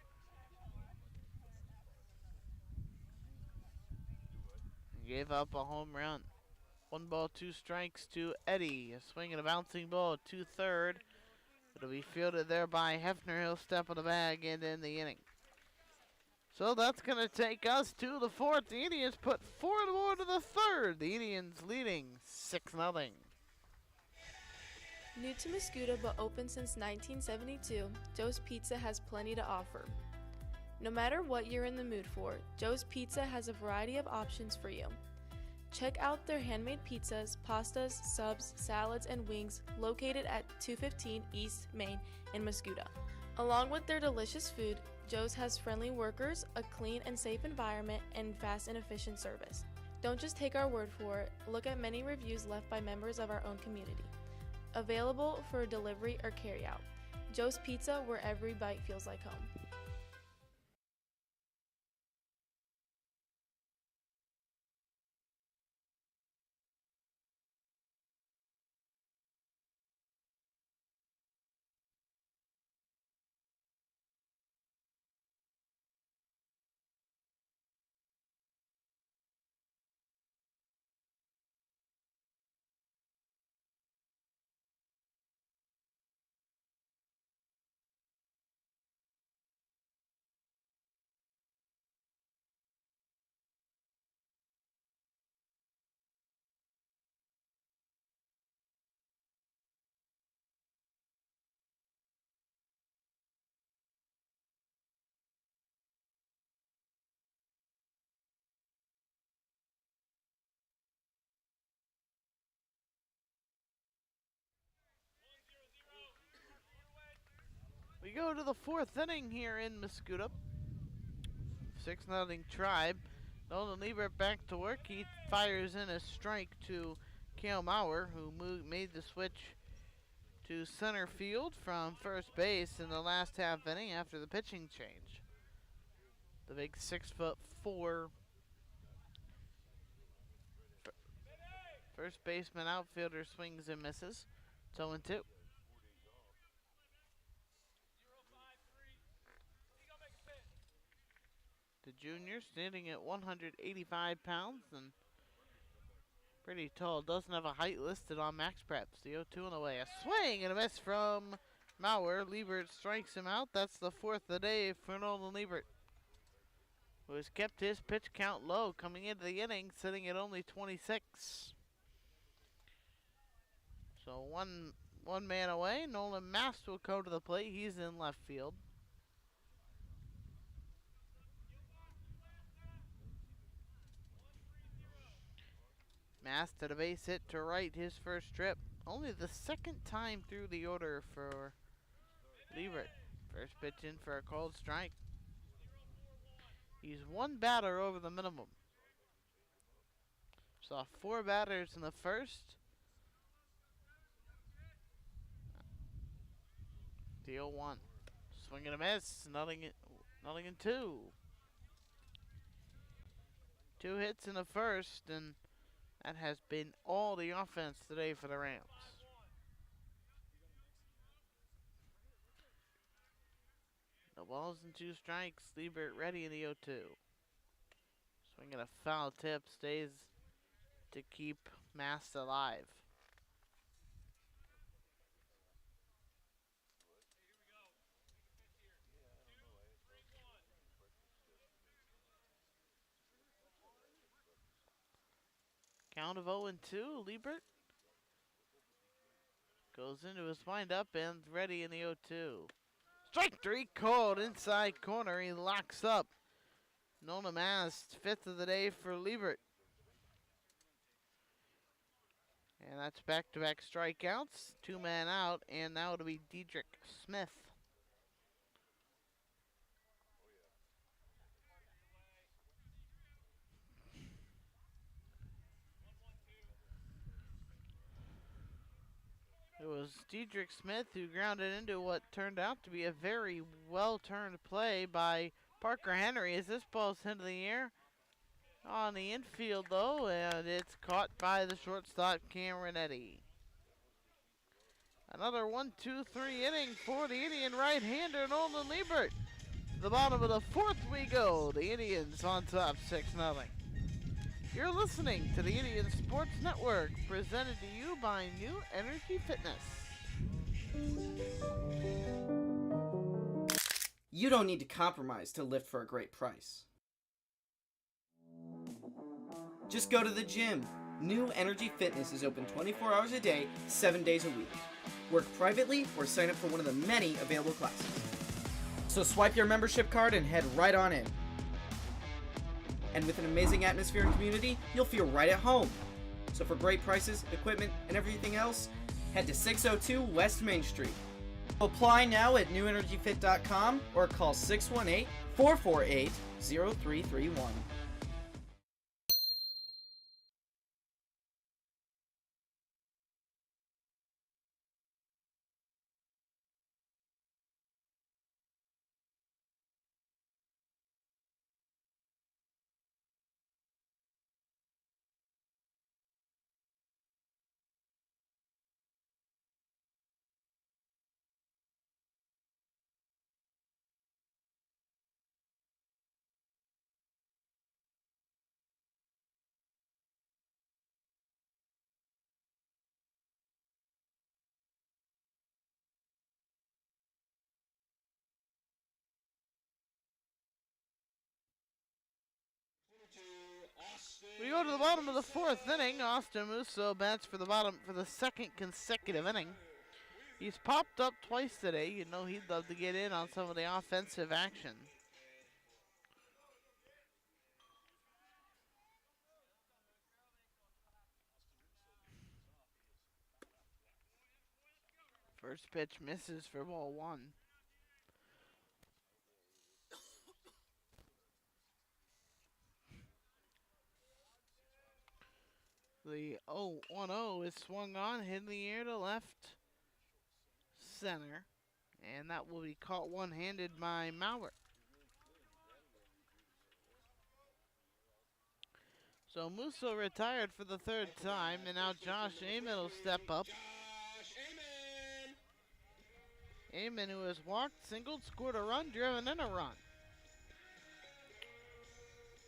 Gave up a home run. 1 ball, 2 strikes to Eddy. A swing and a bouncing ball, 2/3. It'll be fielded there by Hefner. He'll step on the bag and end the inning. So that's going to take us to the 4th. The Indians put 4 more to the 3rd. The Indians leading 6-0. New to Mascoutah but open since 1972, Joe's Pizza has plenty to offer. No matter what you're in the mood for, Joe's Pizza has a variety of options for you. Check out their handmade pizzas, pastas, subs, salads, and wings located at 215 East Main in Mascoutah. Along with their delicious food, Joe's has friendly workers, a clean and safe environment, and fast and efficient service. Don't just take our word for it, look at many reviews left by members of our own community. Available for delivery or carryout. Joe's Pizza, where every bite feels like home. We go to the fourth inning here in Mascoutah. 6-0 Tribe. Nolan Liebert back to work. He fires in a strike to Kale Maurer, who made the switch to center field from first base in the last half inning after the pitching change. The big 6'4" first baseman outfielder swings and misses. 0-2. The junior standing at 185 pounds and pretty tall. Doesn't have a height listed on Max Preps. The 0-2 on the way. A swing and a miss from Maurer. Liebert strikes him out. That's the fourth of the day for Nolan Liebert, who has kept his pitch count low coming into the inning, sitting at only 26. So one man away. Nolan Mast will go to the plate. He's in left field. Mast to the base hit to right his first trip. Only the second time through the order for Liebert. First pitch in for a called strike. He's one batter over the minimum. Saw 4 batters in the first. The 0-1. Swing and a miss. Nothing in 2. 2 hits in the first, and that has been all the offense today for the Rams. No balls and 2 strikes. Liebert ready in the 0-2. Swinging a foul tip, stays to keep Mast alive. Count of 0-2. Liebert goes into his windup and ready in the 0-2. Strike 3 called inside corner. He locks up Nolan Mast, 5th of the day for Liebert. And that's back-to-back strikeouts. 2 men out, and now it'll be Diedrich Smith. It was Diedrich Smith who grounded into what turned out to be a very well-turned play by Parker Henry as this ball's into the air on the infield, though, and it's caught by the shortstop, Cameron Eddy. Another 1-2-3 inning for the Indian right-hander, Nolan Liebert. To the bottom of the 4th we go. The Indians on top, 6-0. You're listening to the Indian Sports Network, presented to you by New Energy Fitness. You don't need to compromise to lift for a great price. Just go to the gym. New Energy Fitness is open 24 hours a day, 7 days a week. Work privately or sign up for one of the many available classes. So swipe your membership card and head right on in. And with an amazing atmosphere and community, you'll feel right at home. So for great prices, equipment, and everything else, head to 602 West Main Street. Apply now at newenergyfit.com or call 618-448-0331. We go to the bottom of the fourth inning. Austin Musso bats for the second consecutive inning. He's popped up twice today. You know he'd love to get in on some of the offensive action. First pitch misses for ball one. The 0-1-0 is swung on, hit in the air to left center. And that will be caught one-handed by Mauer. So Musso retired for the third time, and now Josh Amon will step up. Amon, who has walked, singled, scored a run, driven in a run.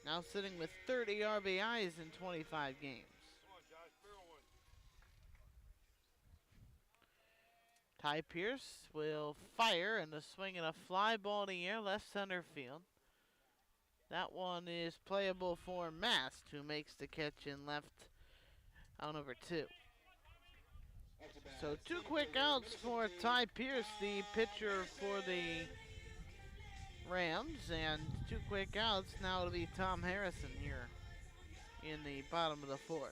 Now sitting with 30 RBIs in 25 games. Ty Pierce will fire and a swing and a fly ball in the air, left center field. That one is playable for Mast, who makes the catch in left out number 2. So 2 quick outs for Ty Pierce, the pitcher for the Rams, and 2 quick outs. Now it'll be Tom Harrison here in the bottom of the fourth.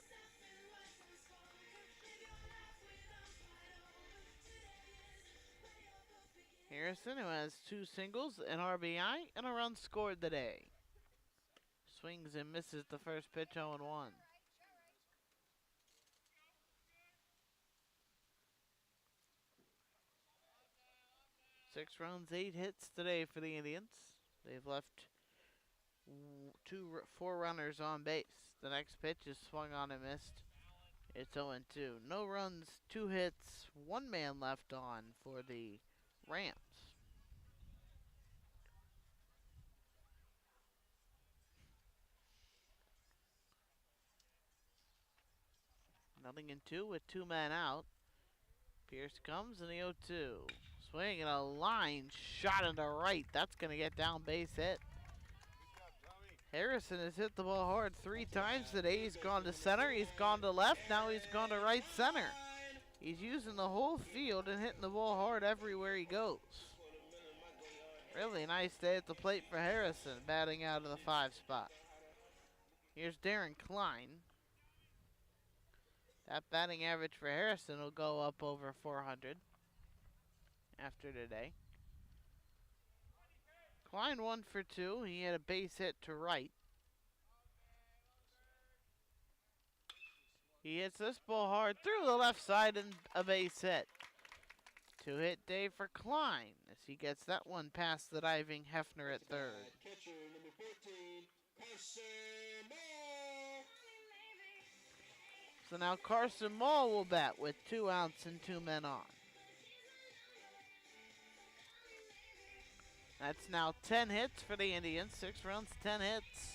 Harrison, who has 2 singles, an RBI, and a run scored today. Swings and misses the first pitch, 0-1. Six runs, 8 hits today for the Indians. They've left 4 runners on base. The next pitch is swung on and missed. It's 0-2. No runs, 2 hits, 1 man left on for the Rams. Nothing in 2 with 2 men out. Pierce comes in the 0-2. Swing and a line shot into right. That's going to get down, base hit. Harrison has hit the ball hard 3 times today. He's gone to center, he's gone to left, now he's gone to right center. He's using the whole field and hitting the ball hard everywhere he goes. Really nice day at the plate for Harrison, batting out of the 5 spot. Here's Darren Klein. That batting average for Harrison will go up over 400 after today. Klein 1 for 2. He had a base hit to right. He hits this ball hard through the left side and a base hit. 2-hit day for Klein as he gets that one past the diving Hefner at third. Catcher number 14, Carson Moore. So now Carson Moore will bat with 2 outs and 2 men on. That's now 10 hits for the Indians. 6 runs, 10 hits.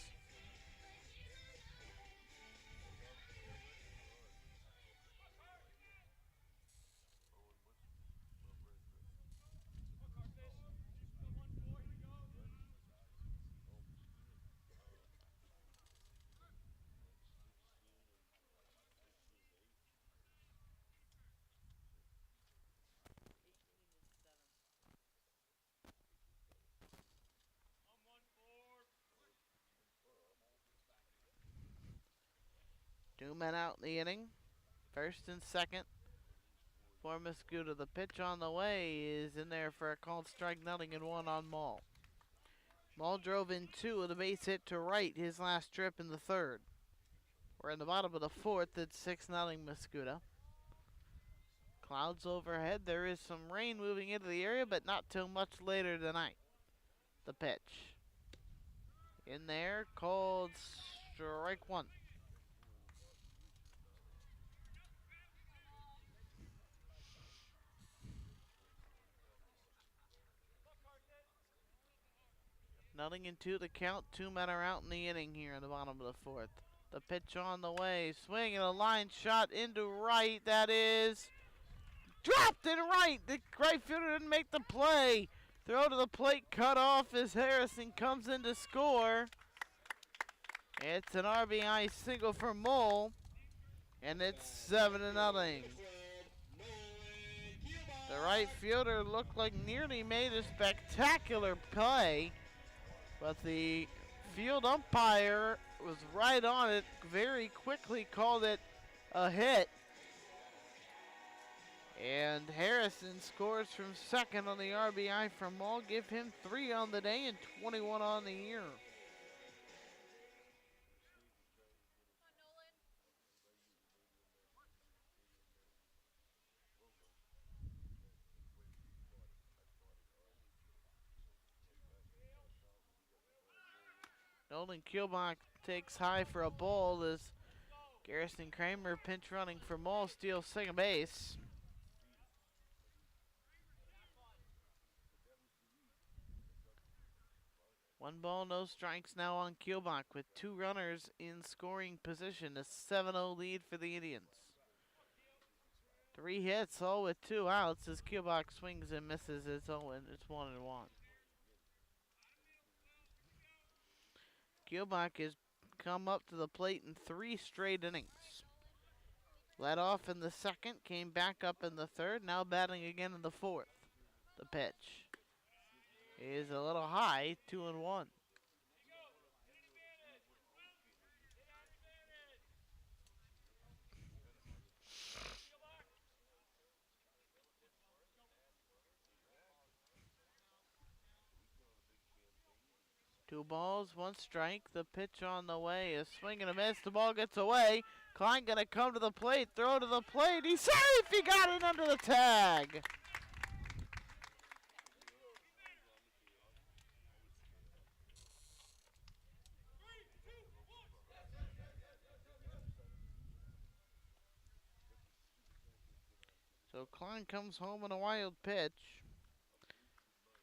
Two men out in the inning. First and second for Mascoutah. The pitch on the way is in there for a called strike, nothing, and 1 on Maul. Maul drove in 2 with a base hit to right his last trip in the third. We're in the bottom of the fourth. It's 6-0 Mascoutah. Clouds overhead. There is some rain moving into the area, but not till much later tonight. The pitch. In there, called strike 1. Nothing in 2 to count. 2 men are out in the inning here in the bottom of the fourth. The pitch on the way. Swing and a line shot into right. That is dropped in right. The right fielder didn't make the play. Throw to the plate cut off as Harrison comes in to score. It's an RBI single for Mole, and it's 7-0. The right fielder looked like nearly made a spectacular play, but the field umpire was right on it, very quickly called it a hit. And Harrison scores from second on the RBI from Mole, give him 3 on the day and 21 on the year. Nolan Kielbach takes high for a ball as Garrison Kramer, pinch running for Mole, steals second base. One ball, no strikes now on Kielbach with 2 runners in scoring position. A 7-0 lead for the Indians. 3 hits, all with 2 outs as Kielbach swings and misses. It's 1-1. Kielbach has come up to the plate in 3 straight innings. Led off in the second, came back up in the third, now batting again in the fourth. The pitch is a little high, 2-1. Two balls, 1 strike. The pitch on the way is swing and a miss. The ball gets away. Klein gonna come to the plate, throw to the plate. He's safe. He got it under the tag. So Klein comes home on a wild pitch.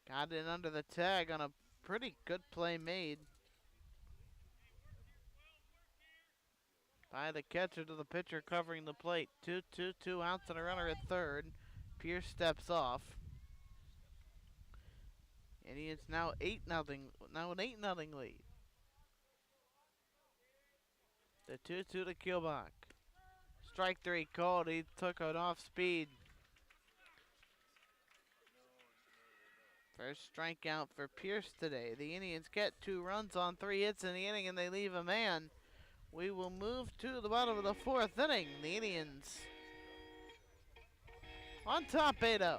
Got it under the tag on a pretty good play made by the catcher to the pitcher covering the plate. 2 outs and a runner at third. Pierce steps off. And it's now 8-0. Now an 8-0 lead. The 2-2 to Kielbach. Strike 3 called. He took an off speed. First strikeout for Pierce today. The Indians get 2 runs on 3 hits in the inning and they leave a man. We will move to the bottom of the 4th inning. The Indians on top 8-0.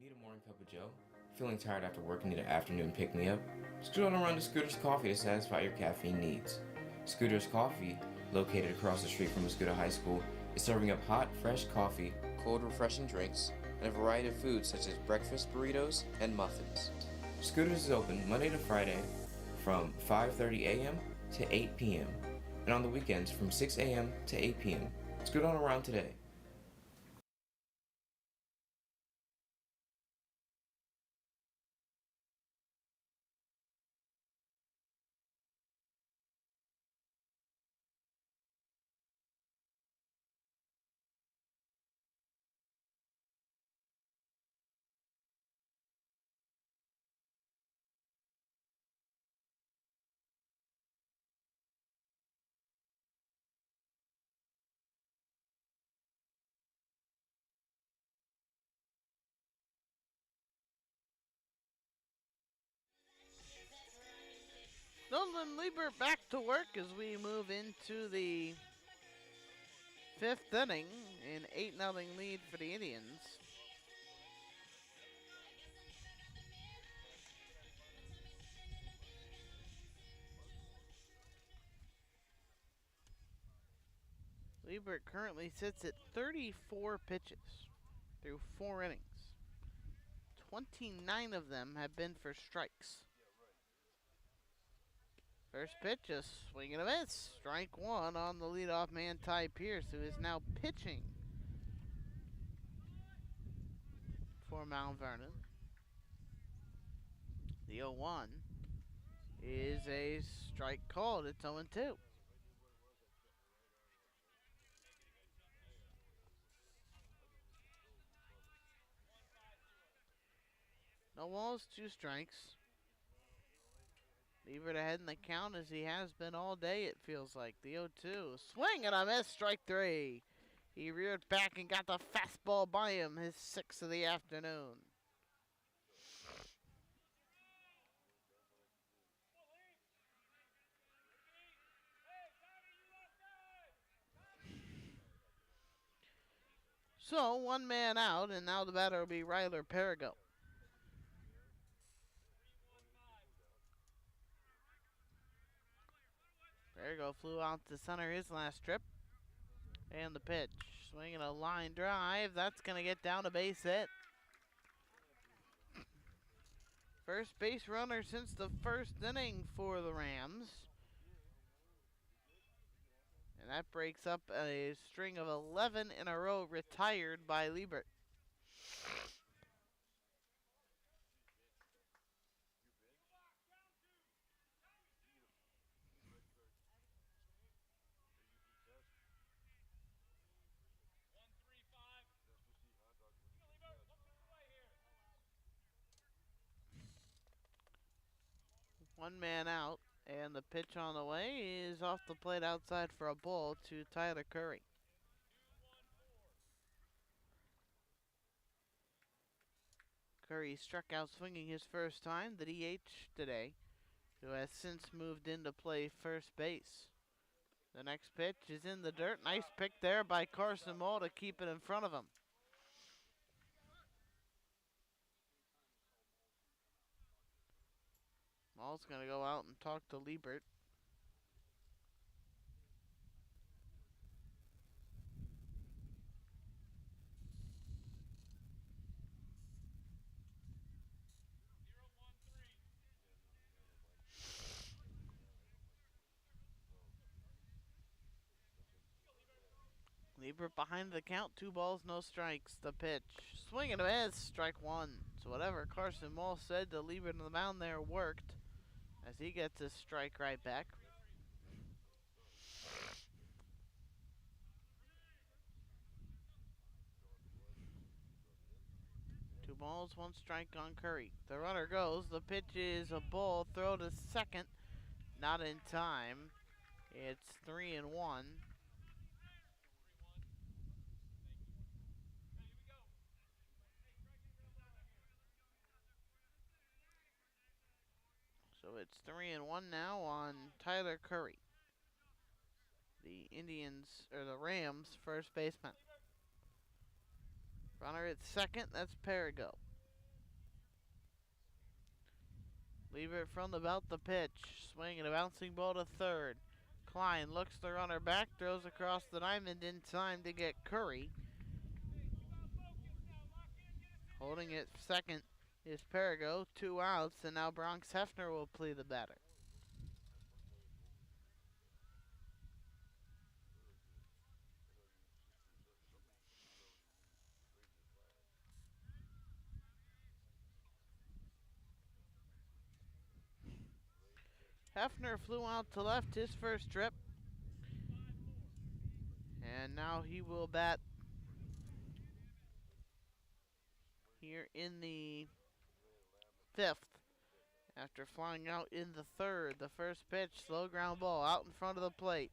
Need a morning cup of joe? Feeling tired after work and need an afternoon pick-me-up? Scoot on around to Scooter's Coffee to satisfy your caffeine needs. Scooter's Coffee, located across the street from Mascoutah High School, is serving up hot, fresh coffee, cold, refreshing drinks, and a variety of foods such as breakfast burritos and muffins. Scooter's is open Monday to Friday from 5:30 a.m. to 8 p.m. and on the weekends from 6 a.m. to 8 p.m. Scoot on around today. Nolan Liebert back to work as we move into the 5th inning. An 8-0 lead for the Indians. Liebert currently sits at 34 pitches through 4 innings. 29 of them have been for strikes. First pitch, a swing and a miss. Strike 1 on the leadoff man, Ty Pierce, who is now pitching for Mount Vernon. The 0-1 is a strike called. It's 0-2. No walls, 2 strikes. Liebert ahead in the count as he has been all day, it feels like. The 0-2. Swing and a miss, strike 3. He reared back and got the fastball by him, his 6th of the afternoon. So, 1 man out, and now the batter will be Ryler Perigo. Perigo flew out to center his last trip. And the pitch. Swinging a line drive. That's going to get down a base hit. First base runner since the first inning for the Rams. And that breaks up a string of 11 in a row retired by Liebert. One man out, and the pitch on the way is off the plate outside for a ball to Tyler Curry. Curry struck out swinging his first time, the DH today, who has since moved into play first base. The next pitch is in the dirt. Nice pick there by Carson Mull to keep it in front of him. Mull's going to go out and talk to Liebert. Liebert behind the count, 2 balls, no strikes. The pitch, swing and a miss, strike 1. So whatever Carson Mull said to Liebert on the mound there worked, as he gets his strike right back. Two balls, 1 strike on Curry. The runner goes. The pitch is a ball, throw to second, not in time. It's 3-1. So it's 3-1 now on Tyler Curry, the Rams' first baseman. Runner at second, that's Perigo. Liebert from the belt, the pitch. Swinging a bouncing ball to third. Klein looks the runner back, throws across the diamond in time to get Curry. Holding it second is Perigo, 2 outs, and now Bronx Hefner will play the batter. Hefner flew out to left his first trip. And now he will bat here in the 5th. After flying out in the 3rd, the first pitch, slow ground ball out in front of the plate.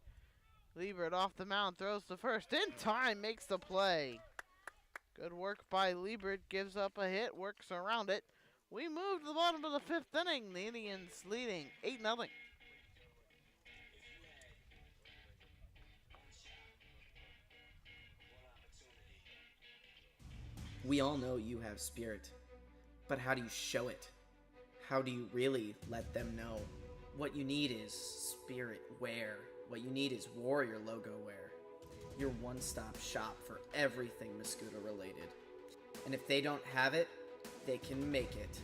Liebert off the mound, throws the first in time, makes the play. Good work by Liebert, gives up a hit, works around it. We move to the bottom of the 5th inning. The Indians leading 8-0. We all know you have spirit, but how do you show it? How do you really let them know? What you need is spirit wear. What you need is Warrior logo wear. Your one-stop shop for everything Mascoutah related. And if they don't have it, they can make it.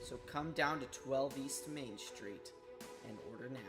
So come down to 12 East Main Street and order now.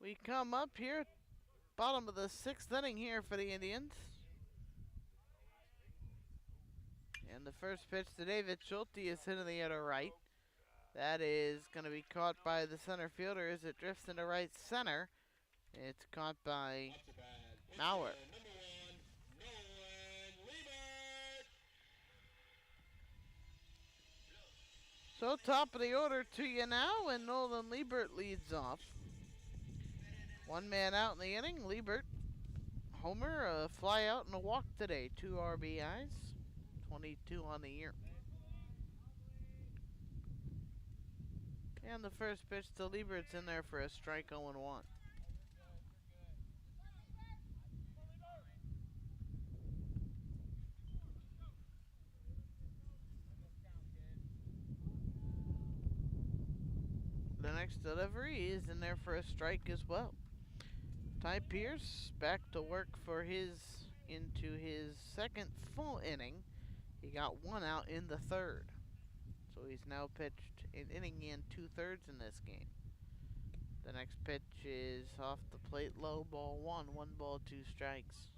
We come up here, bottom of the 6th inning here for the Indians. And the first pitch to David Schulte is hit in the air to right. That is going to be caught by the center fielder as it drifts into right center. It's caught by Mauer. So top of the order to you now, and Nolan Liebert leads off. One man out in the inning. Liebert, homer, a fly out, and a walk today. 2 RBIs, 22 on the year. And the first pitch to Liebert's in there for a strike 0-1. The next delivery is in there for a strike as well. Ty Pierce back to work for into his second full inning. He got 1 out in the 3rd. So he's now pitched an inning and 2/3 in this game. The next pitch is off the plate, low, ball 1, 1 ball, 2 strikes.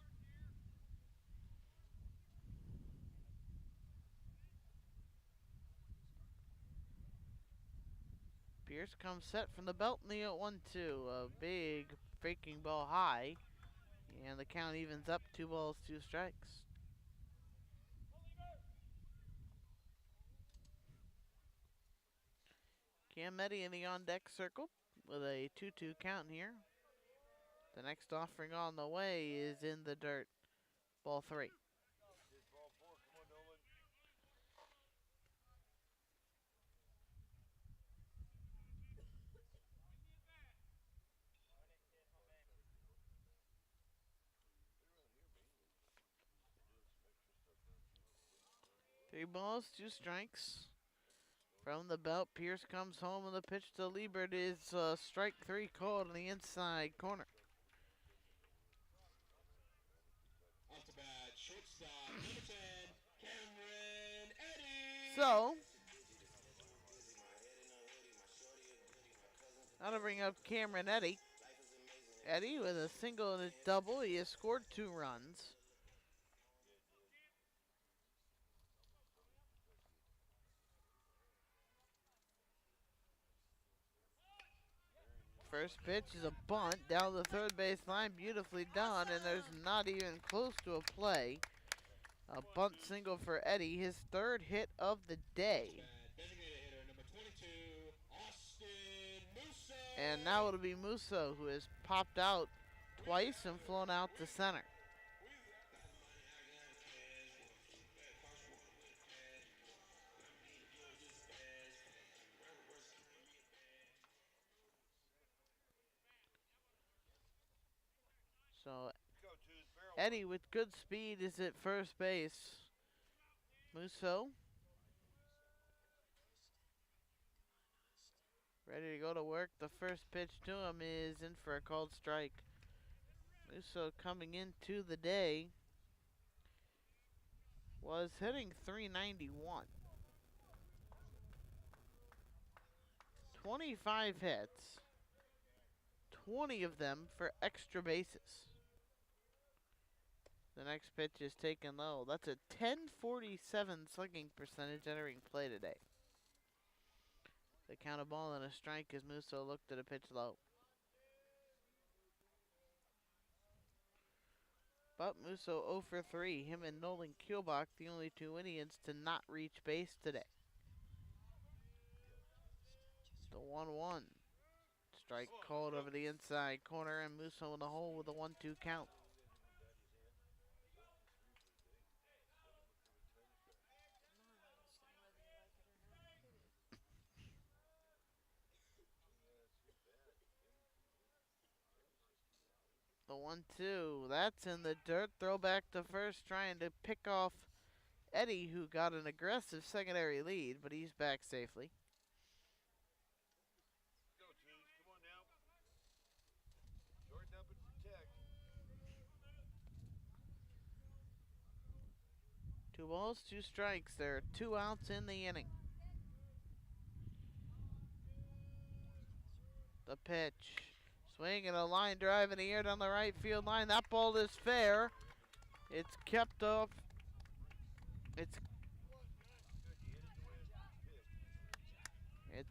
Pierce comes set from the belt in the 0-1-2. A big faking ball high. And the count evens up, 2 balls, 2 strikes. Cam Eddy in the on-deck circle with a 2-2 count here. The next offering on the way is in the dirt. Ball 3. Ball 4, come on, Nolan. Three balls, 2 strikes. From the belt, Pierce comes home, and the pitch to Liebert is strike 3 called in the inside corner. Off the bat, shortstop, number 10, Cameron Eddy. So, now to bring up Cameron Eddy. Eddy with a single and a double. He has scored 2 runs. First pitch is a bunt down the third base line, beautifully done, and there's not even close to a play. A bunt single for Eddy, his 3rd hit of the day. Designated hitter, number 22, Austin Musso. And now it'll be Musso, who has popped out twice and flown out to center. So Eddy with good speed is at first base. Musso ready to go to work. The first pitch to him is in for a called strike. Musso coming into the day was hitting .391. 25 hits, 20 of them for extra bases. The next pitch is taken low. That's a .1047 slugging percentage entering play today. The count of ball and a strike as Musso looked at a pitch low. But Musso 0 for 3. Him and Nolan Kielbach, the only 2 Indians to not reach base today. The 1-1. Strike called over the inside corner, and Musso in the hole with a 1-2 count. The 1-2, that's in the dirt. Throw back to first, trying to pick off Eddy, who got an aggressive secondary lead, but he's back safely. Go, Tunes, come on now. Shorten up and protect. 2 balls, 2 strikes. There are 2 outs in the inning. The pitch. Swing and a line drive in the air down the right field line. That ball is fair. It's kept up. It's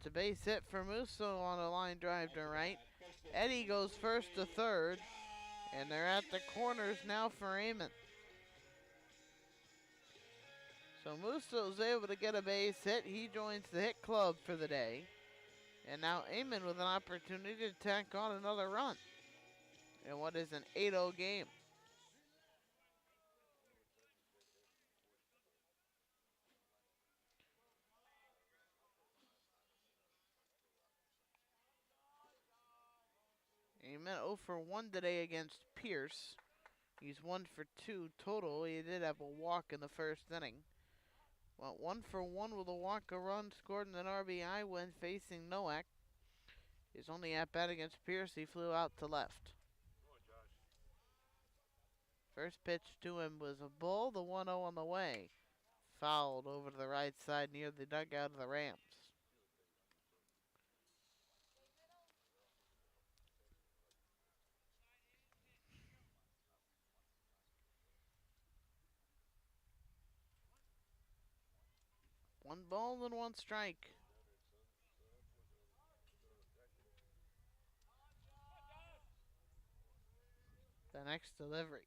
a base hit for Musso on a line drive to right. Eddie goes first to third. And they're at the corners now for Amon. So Musso's able to get a base hit. He joins the hit club for the day. And now Amon with an opportunity to tack on another run in what is an 8-0 game. Amon 0 for 1 today against Pierce. He's 1 for 2 total. He did have a walk in the first inning. Well, 1 for 1 with a walk, a run scored, and an RBI when facing Nowak. His only at-bat against Pierce, he flew out to left. First pitch to him was a bull, the 1-0 on the way. Fouled over to the right side near the dugout of the Rams. One ball and one strike. The next delivery.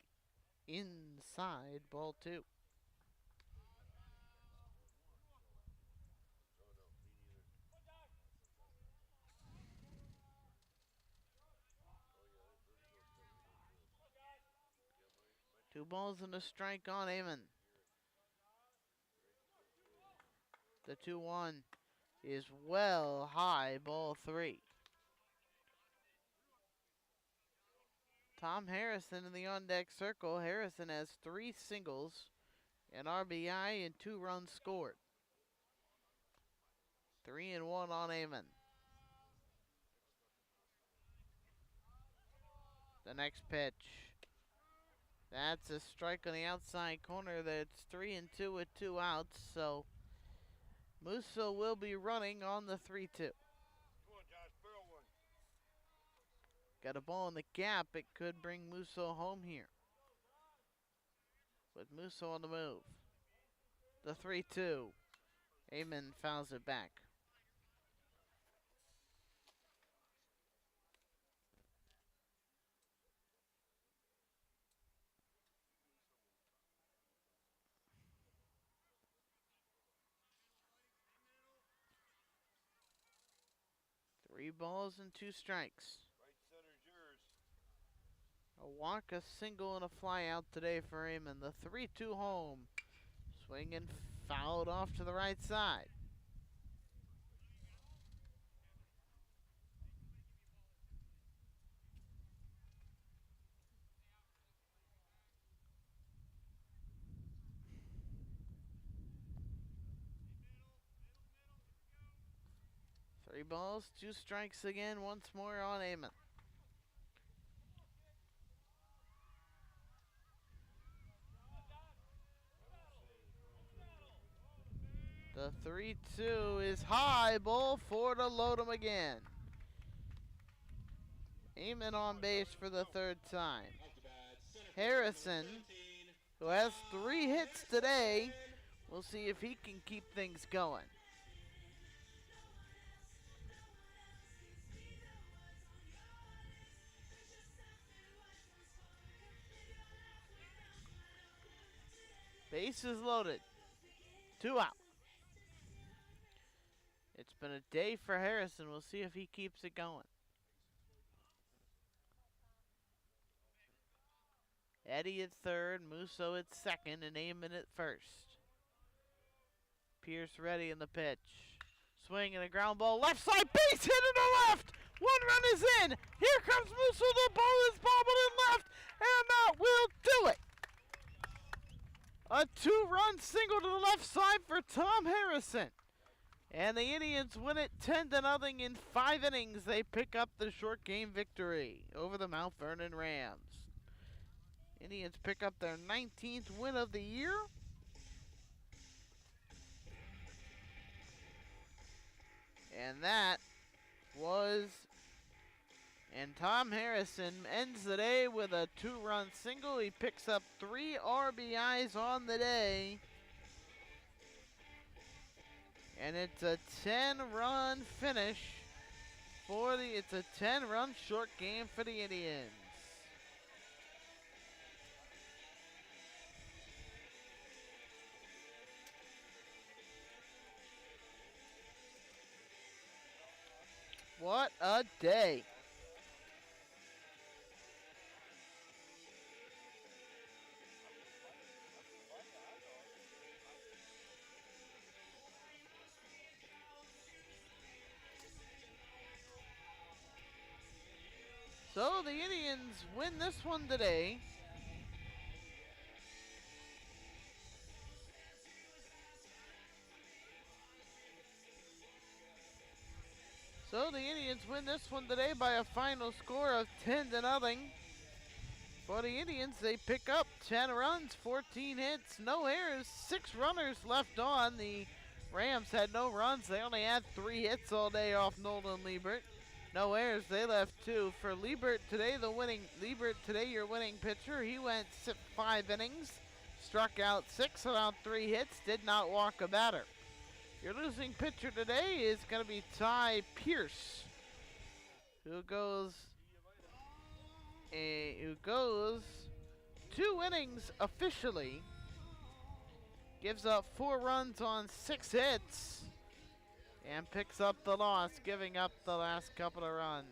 Inside, ball 2. Two balls and a strike on Amon. The 2-1 is well high, ball 3. Tom Harrison in the on-deck circle. Harrison has 3 singles, an RBI, and 2 runs scored. 3-1 on Amon. The next pitch. That's a strike on the outside corner. That's 3-2 with 2 outs. So Musso will be running on the 3-2. Got a ball in the gap. It could bring Musso home here. With Musso on the move. The 3-2. Amon fouls it back. Three balls and 2 strikes. Right center's yours. A walk, a single, and a fly out today for Amon. The 3-2 home. Swing and fouled off to the right side. Three balls, 2 strikes again, once more on Amon. The 3-2 is high, ball 4 to load him again. Amon on base for the 3rd time. Harrison, who has 3 hits today, we'll see if he can keep things going. Bases loaded. 2 out. It's been a day for Harrison. We'll see if he keeps it going. Eddie at 3rd, Musso at 2nd, and Amon at 1st. Pierce ready in the pitch. Swing and a ground ball. Left side, base hit to the left. 1 run is in. Here comes Musso. The ball is bobbled in left, and that will do it. A 2-run single to the left side for Tom Harrison. And the Indians win it 10-0 in 5 innings. They pick up the short game victory over the Mount Vernon Rams. Indians pick up their 19th win of the year. And that was And Tom Harrison ends the day with a 2-run single. He picks up 3 RBIs on the day. And it's a 10-run finish for it's a 10-run short game for the Indians. What a day. So the Indians win this one today. So the Indians win this one today by a final score of 10-0. For the Indians, they pick up 10 runs, 14 hits, no errors, 6 runners left on. The Rams had no runs. They only had 3 hits all day off Nolan Liebert. No errors, they left 2. For Liebert today, your winning pitcher. He went 5 innings, struck out 6, allowed 3 hits, did not walk a batter. Your losing pitcher today is going to be Ty Pierce, who goes 2 innings officially, gives up 4 runs on 6 hits, and picks up the loss, giving up the last couple of runs.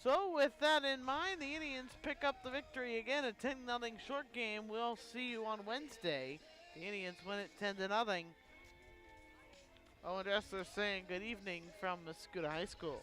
So with that in mind, the Indians pick up the victory again, a 10-0 short game. We'll see you on Wednesday. The Indians win it 10-0. Owen Dressler saying good evening from Mascoutah High School.